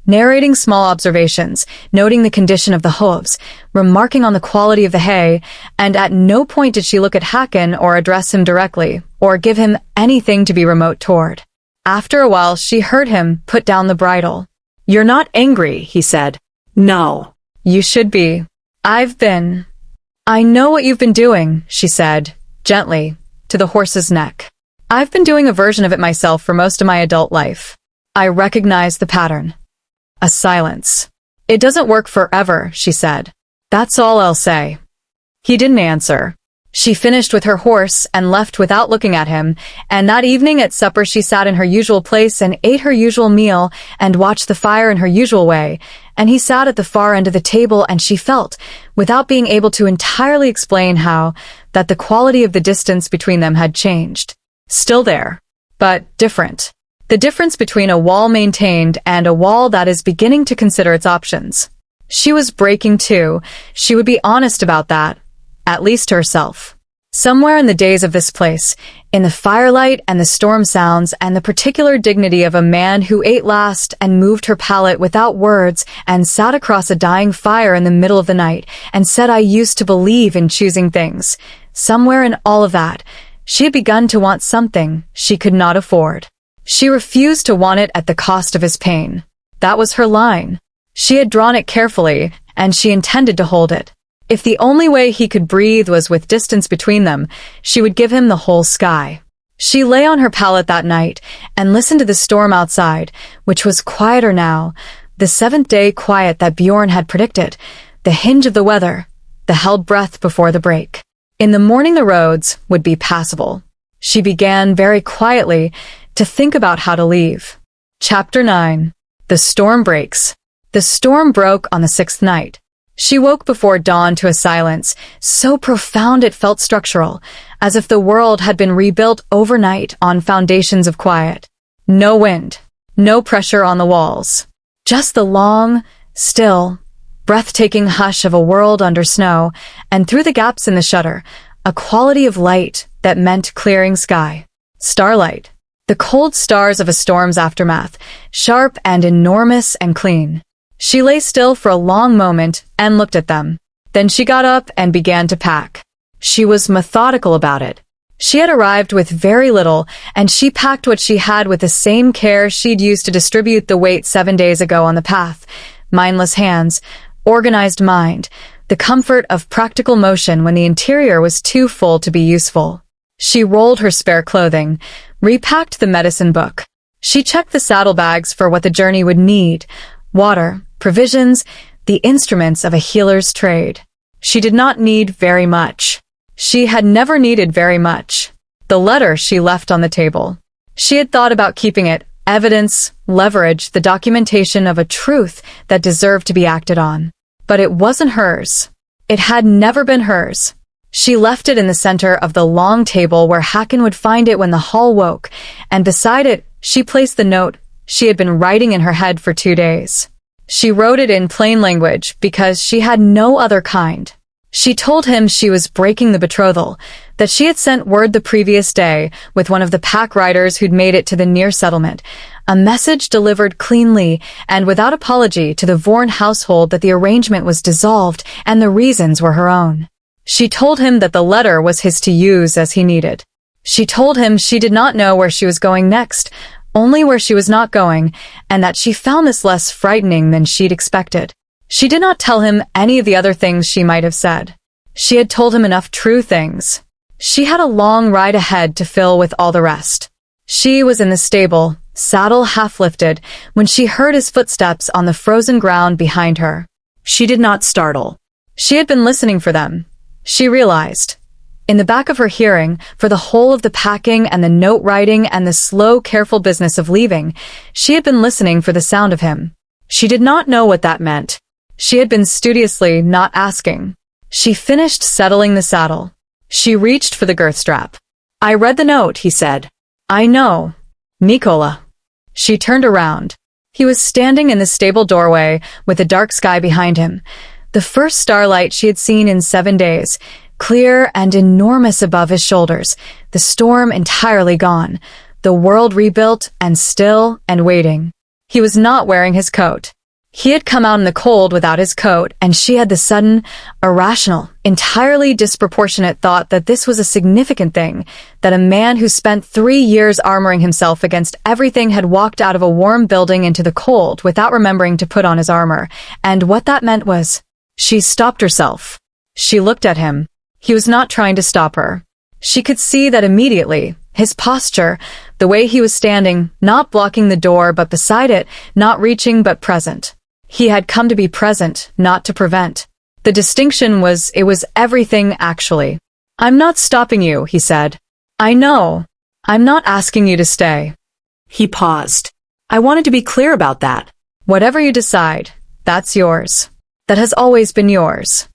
narrating small observations, noting the condition of the hooves, remarking on the quality of the hay, and at no point did she look at Hakon or address him directly, or give him anything to be remote toward. After a while she heard him put down the bridle. "You're not angry," he said. "No." "You should be. I've been." "I know what you've been doing," she said, gently, to the horse's neck. "I've been doing a version of it myself for most of my adult life. I recognize the pattern." A silence. "It doesn't work forever," she said. "That's all I'll say." He didn't answer. She finished with her horse and left without looking at him, and that evening at supper she sat in her usual place and ate her usual meal and watched the fire in her usual way, and he sat at the far end of the table and she felt, without being able to entirely explain how, that the quality of the distance between them had changed. Still there, but different. The difference between a wall maintained and a wall that is beginning to consider its options. She was breaking too. She would be honest about that, at least to herself. Somewhere in the days of this place, in the firelight and the storm sounds and the particular dignity of a man who ate last and moved her palate without words and sat across a dying fire in the middle of the night and said, "I used to believe in choosing things," somewhere in all of that, she had begun to want something she could not afford. She refused to want it at the cost of his pain. That was her line. She had drawn it carefully, and she intended to hold it. If the only way he could breathe was with distance between them, she would give him the whole sky. She lay on her pallet that night and listened to the storm outside, which was quieter now, the seventh-day quiet that Bjorn had predicted, the hinge of the weather, the held breath before the break. In the morning the roads would be passable. She began very quietly to think about how to leave. Chapter 9. The storm breaks. The storm broke on the 6th night. She woke before dawn to a silence, so profound it felt structural, as if the world had been rebuilt overnight on foundations of quiet. No wind, no pressure on the walls. Just the long, still, breathtaking hush of a world under snow, and through the gaps in the shutter, a quality of light that meant clearing sky. Starlight. The cold stars of a storm's aftermath, sharp and enormous and clean. She lay still for a long moment and looked at them. Then she got up and began to pack. She was methodical about it. She had arrived with very little, and she packed what she had with the same care she'd used to distribute the weight 7 days ago on the path. Mindless hands, organized mind, the comfort of practical motion when the interior was too full to be useful. She rolled her spare clothing, repacked the medicine book. She checked the saddlebags for what the journey would need: water, provisions, the instruments of a healer's trade. She did not need very much. She had never needed very much. The letter she left on the table. She had thought about keeping it, evidence, leverage, the documentation of a truth that deserved to be acted on. But it wasn't hers. It had never been hers. She left it in the center of the long table where Hacken would find it when the hall woke, and beside it, she placed the note she had been writing in her head for 2 days. She wrote it in plain language because she had no other kind. She told him she was breaking the betrothal, that she had sent word the previous day with one of the pack riders who'd made it to the near settlement, a message delivered cleanly and without apology to the Vorn household that the arrangement was dissolved and the reasons were her own. She told him that the letter was his to use as he needed. She told him she did not know where she was going next, only where she was not going, and that she found this less frightening than she'd expected. She did not tell him any of the other things she might have said. She had told him enough true things. She had a long ride ahead to fill with all the rest. She was in the stable, saddle half lifted, when she heard his footsteps on the frozen ground behind her. She did not startle. She had been listening for them. She realized, in the back of her hearing, for the whole of the packing and the note writing and the slow, careful business of leaving, she had been listening for the sound of him. She did not know what that meant. She had been studiously not asking. She finished settling the saddle. She reached for the girth strap. I read the note, he said. I know. Nicola. She turned around. He was standing in the stable doorway with the dark sky behind him. The first starlight she had seen in 7 days, clear and enormous above his shoulders, the storm entirely gone, the world rebuilt and still and waiting. He was not wearing his coat. He had come out in the cold without his coat, and she had the sudden, irrational, entirely disproportionate thought that this was a significant thing, that a man who spent 3 years armoring himself against everything had walked out of a warm building into the cold without remembering to put on his armor, and what that meant was... She stopped herself. She looked at him. He was not trying to stop her. She could see that immediately. His posture, the way he was standing, not blocking the door but beside it, not reaching but present. He had come to be present, not to prevent. The distinction was, it was everything actually. I'm not stopping you, he said. I know. I'm not asking you to stay. He paused. I wanted to be clear about that. Whatever you decide, that's yours. That has always been yours.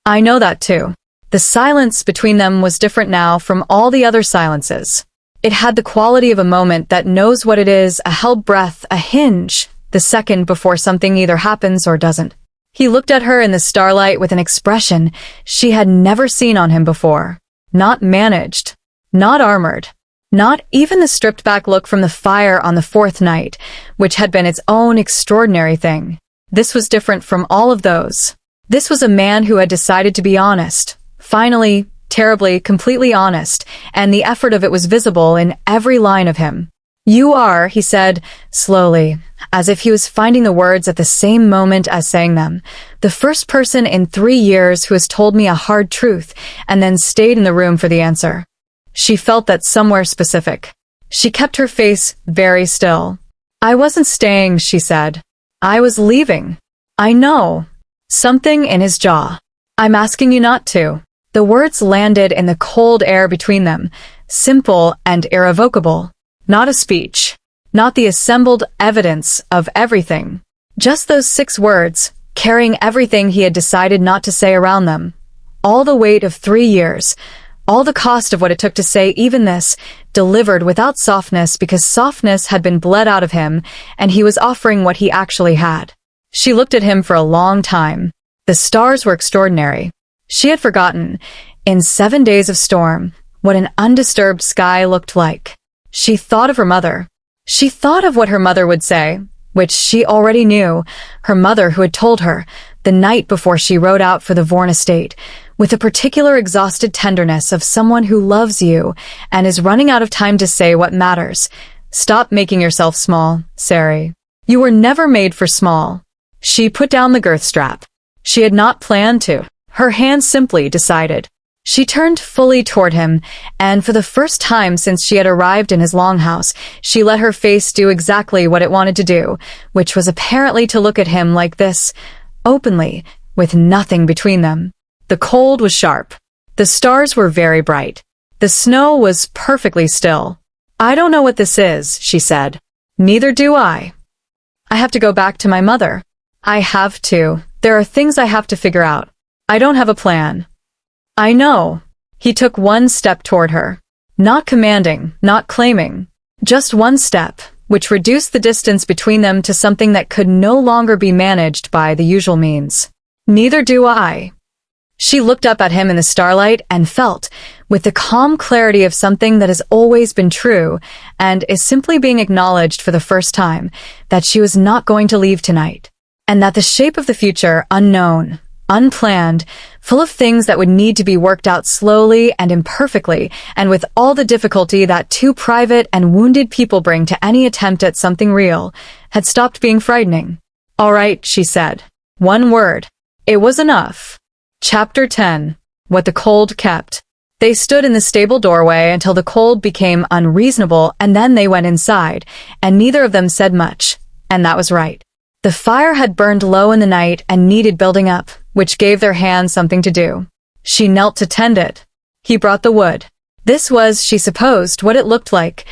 I know that too. The silence between them was different now from all the other silences. It had the quality of a moment that knows what it is, a held breath, a hinge, the second before something either happens or doesn't. He looked at her in the starlight with an expression she had never seen on him before. Not managed. Not armored. Not even the stripped-back look from the fire on the 4th night, which had been its own extraordinary thing. This was different from all of those. This was a man who had decided to be honest. Finally, terribly, completely honest, and the effort of it was visible in every line of him. You are, he said, slowly, as if he was finding the words at the same moment as saying them, the first person in 3 years who has told me a hard truth and then stayed in the room for the answer. She felt that somewhere specific. She kept her face very still. I wasn't staying, she said. I was leaving. I know. Something in his jaw. I'm asking you not to. The words landed in the cold air between them, simple and irrevocable. Not a speech. Not the assembled evidence of everything. Just those 6 words, carrying everything he had decided not to say around them. All the weight of 3 years. All the cost of what it took to say even this, delivered without softness because softness had been bled out of him, and he was offering what he actually had. She looked at him for a long time. The stars were extraordinary. She had forgotten, in 7 days of storm, what an undisturbed sky looked like. She thought of her mother. She thought of what her mother would say, which she already knew, her mother who had told her, the night before she rode out for the Vorn estate, with a particular exhausted tenderness of someone who loves you and is running out of time to say what matters. Stop making yourself small, Sari. You were never made for small. She put down the girth strap. She had not planned to. Her hand simply decided. She turned fully toward him, and for the first time since she had arrived in his longhouse, she let her face do exactly what it wanted to do, which was apparently to look at him like this, openly, with nothing between them. The cold was sharp. The stars were very bright. The snow was perfectly still. I don't know what this is, she said. Neither do I. I have to go back to my mother. I have to. There are things I have to figure out. I don't have a plan. I know. He took one step toward her. Not commanding, not claiming. Just one step, which reduced the distance between them to something that could no longer be managed by the usual means. Neither do I. She looked up at him in the starlight and felt, with the calm clarity of something that has always been true and is simply being acknowledged for the first time, that she was not going to leave tonight, and that the shape of the future, unknown, unplanned, full of things that would need to be worked out slowly and imperfectly, and with all the difficulty that two private and wounded people bring to any attempt at something real, had stopped being frightening. All right, she said. One word. It was enough. Chapter 10. What the Cold Kept. They stood in the stable doorway until the cold became unreasonable, and then they went inside, and neither of them said much, and that was right. The fire had burned low in the night and needed building up, which gave their hands something to do. She knelt to tend it. He brought the wood. This was, she supposed, what it looked like.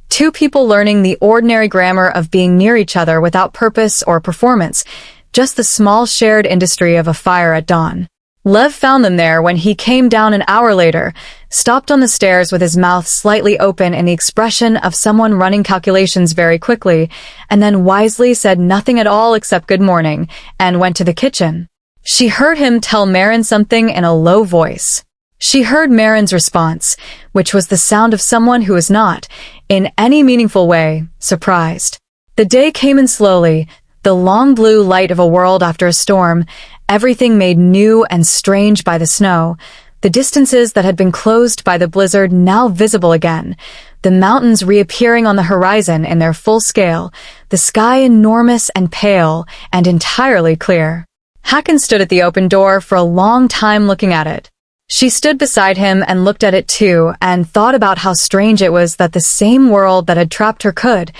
Two people learning the ordinary grammar of being near each other without purpose or performance, just the small shared industry of a fire at dawn. Lev found them there when he came down an hour later, stopped on the stairs with his mouth slightly open in the expression of someone running calculations very quickly, and then wisely said nothing at all except good morning, and went to the kitchen. She heard him tell Marin something in a low voice. She heard Marin's response, which was the sound of someone who was not, in any meaningful way, surprised. The day came in slowly, the long blue light of a world after a storm, everything made new and strange by the snow, the distances that had been closed by the blizzard now visible again, the mountains reappearing on the horizon in their full scale, the sky enormous and pale and entirely clear. Hakan stood at the open door for a long time looking at it. She stood beside him and looked at it too, and thought about how strange it was that the same world that had trapped her could,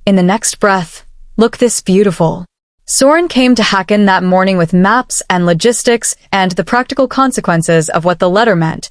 in the next breath, look this beautiful. Soren came to Hakan that morning with maps and logistics and the practical consequences of what the letter meant.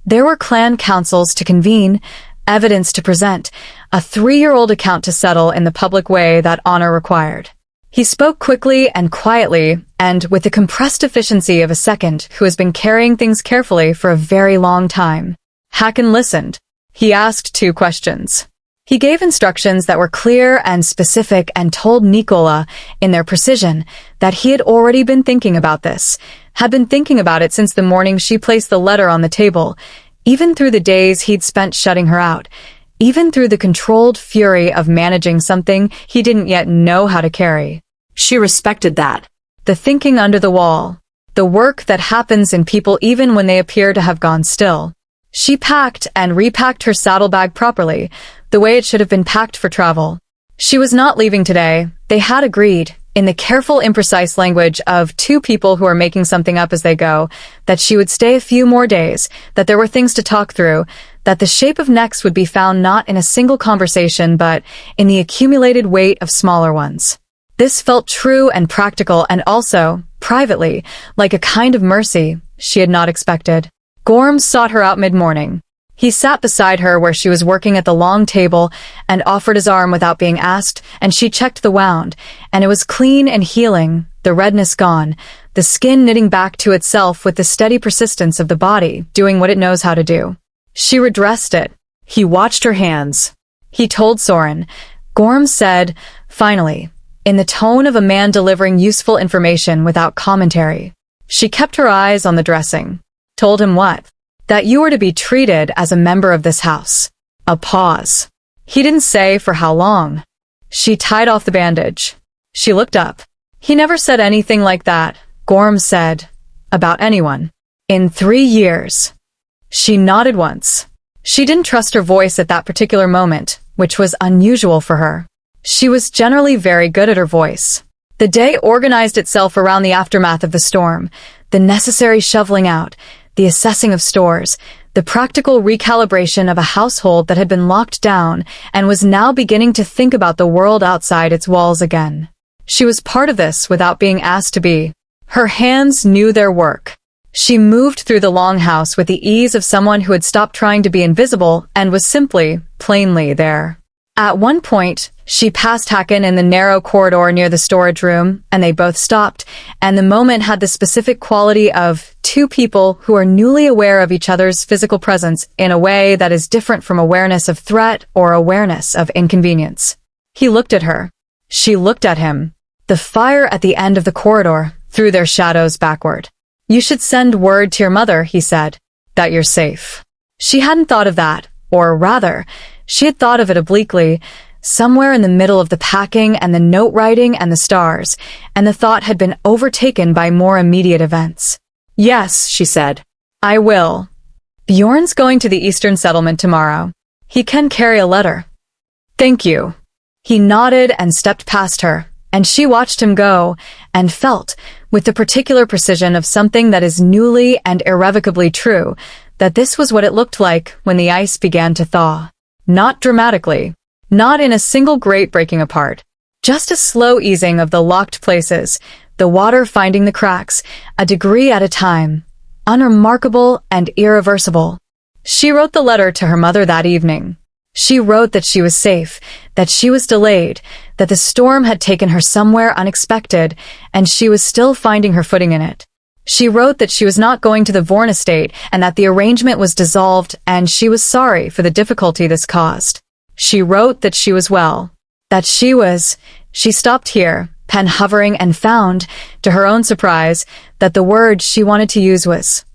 There were clan councils to convene, evidence to present, a 3-year-old account to settle in the public way that honor required. He spoke quickly and quietly, and with the compressed efficiency of a second who has been carrying things carefully for a very long time. Hakan listened. He asked 2 questions. He gave instructions that were clear and specific and told Nicola, in their precision, that he had already been thinking about this, had been thinking about it since the morning she placed the letter on the table, even through the days he'd spent shutting her out, even through the controlled fury of managing something he didn't yet know how to carry. She respected that. The thinking under the wall. The work that happens in people even when they appear to have gone still. She packed and repacked her saddlebag properly, the way it should have been packed for travel. She was not leaving today. They had agreed, in the careful, imprecise language of 2 people who are making something up as they go, that she would stay a few more days, that there were things to talk through, that the shape of next would be found not in a single conversation but in the accumulated weight of smaller ones. This felt true and practical and also, privately, like a kind of mercy she had not expected. Gorm sought her out mid-morning. He sat beside her where she was working at the long table and offered his arm without being asked, and she checked the wound, and it was clean and healing, the redness gone, the skin knitting back to itself with the steady persistence of the body doing what it knows how to do. She redressed it. He watched her hands. He told Soren. Gorm said, finally, in the tone of a man delivering useful information without commentary. She kept her eyes on the dressing. Told him what? That you were to be treated as a member of this house. A pause. He didn't say for how long. She tied off the bandage. She looked up. He never said anything like that, Gorm said, about anyone. In 3 years. She nodded once. She didn't trust her voice at that particular moment, which was unusual for her. She was generally very good at her voice. The day organized itself around the aftermath of the storm, the necessary shoveling out, the assessing of stores, the practical recalibration of a household that had been locked down and was now beginning to think about the world outside its walls again. She was part of this without being asked to be. Her hands knew their work. She moved through the Longhouse with the ease of someone who had stopped trying to be invisible and was simply, plainly there. At one point, she passed Hacken in the narrow corridor near the storage room, and they both stopped, and the moment had the specific quality of two people who are newly aware of each other's physical presence in a way that is different from awareness of threat or awareness of inconvenience. He looked at her. She looked at him. The fire at the end of the corridor threw their shadows backward. "You should send word to your mother," he said, "that you're safe." She hadn't thought of that, or rather, she had thought of it obliquely, somewhere in the middle of the packing and the note writing and the stars, and the thought had been overtaken by more immediate events. "Yes," she said, "I will. Bjorn's going to the Eastern Settlement tomorrow. He can carry a letter." "Thank you." He nodded and stepped past her, and she watched him go, and felt, with the particular precision of something that is newly and irrevocably true, that this was what it looked like when the ice began to thaw. Not dramatically, not in a single great breaking apart, just a slow easing of the locked places, the water finding the cracks, a degree at a time, unremarkable and irreversible. She wrote the letter to her mother that evening. She wrote that she was safe, that she was delayed, that the storm had taken her somewhere unexpected, and she was still finding her footing in it. She wrote that she was not going to the Vorn estate and that the arrangement was dissolved, and she was sorry for the difficulty this caused. She wrote that she was well, that she stopped here, pen hovering, and found, to her own surprise, that the word she wanted to use was,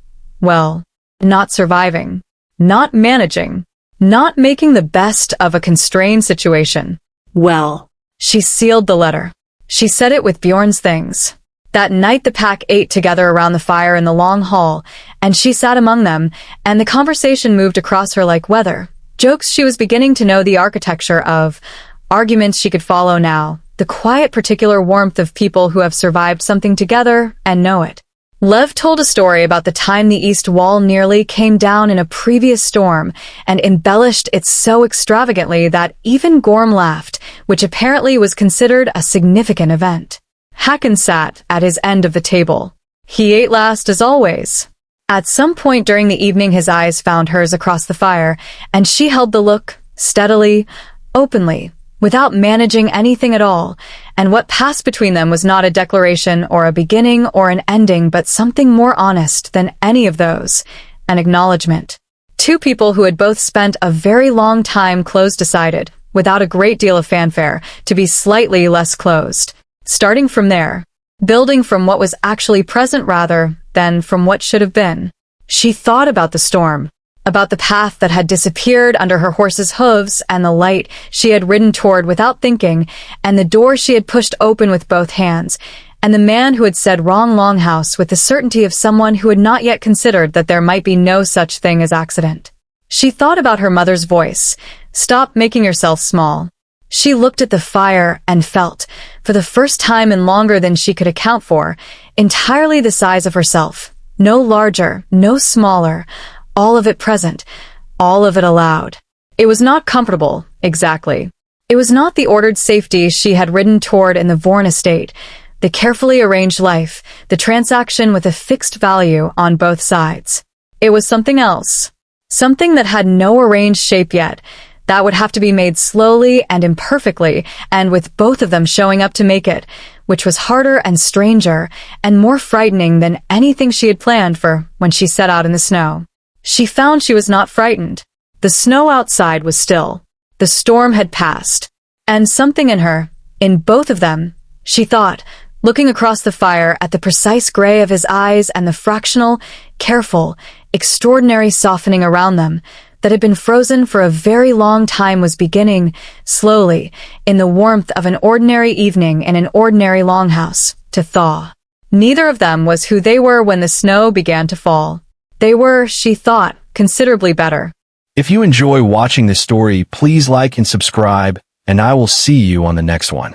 well, not surviving, not managing, not making the best of a constrained situation. Well, she sealed the letter. She said it with Bjorn's things. That night the pack ate together around the fire in the long hall, and she sat among them, and the conversation moved across her like weather. Jokes she was beginning to know the architecture of, arguments she could follow now, the quiet particular warmth of people who have survived something together and know it. Lev told a story about the time the east wall nearly came down in a previous storm, and embellished it so extravagantly that even Gorm laughed, which apparently was considered a significant event. Hacken sat at his end of the table. He ate last as always. At some point during the evening his eyes found hers across the fire, and she held the look, steadily, openly, without managing anything at all, and what passed between them was not a declaration or a beginning or an ending, but something more honest than any of those, an acknowledgement. Two people who had both spent a very long time closed decided, without a great deal of fanfare, to be slightly less closed. Starting from there, building from what was actually present rather than from what should have been. She thought about the storm, about the path that had disappeared under her horse's hooves and the light she had ridden toward without thinking, and the door she had pushed open with both hands, and the man who had said wrong Longhouse with the certainty of someone who had not yet considered that there might be no such thing as accident. She thought about her mother's voice, "Stop making yourself small." She looked at the fire and felt, for the first time in longer than she could account for, entirely the size of herself, no larger, no smaller, all of it present, all of it allowed. It was not comfortable, exactly. It was not the ordered safety she had ridden toward in the Vorn estate, the carefully arranged life, the transaction with a fixed value on both sides. It was something else. Something that had no arranged shape yet, that would have to be made slowly and imperfectly, and with both of them showing up to make it, which was harder and stranger, and more frightening than anything she had planned for when she set out in the snow. She found she was not frightened. The snow outside was still. The storm had passed. And something in her, in both of them, she thought, looking across the fire at the precise gray of his eyes and the fractional, careful, extraordinary softening around them, that had been frozen for a very long time was beginning, slowly, in the warmth of an ordinary evening in an ordinary longhouse, to thaw. Neither of them was who they were when the snow began to fall. They were, she thought, considerably better. If you enjoy watching this story, please like and subscribe, and I will see you on the next one.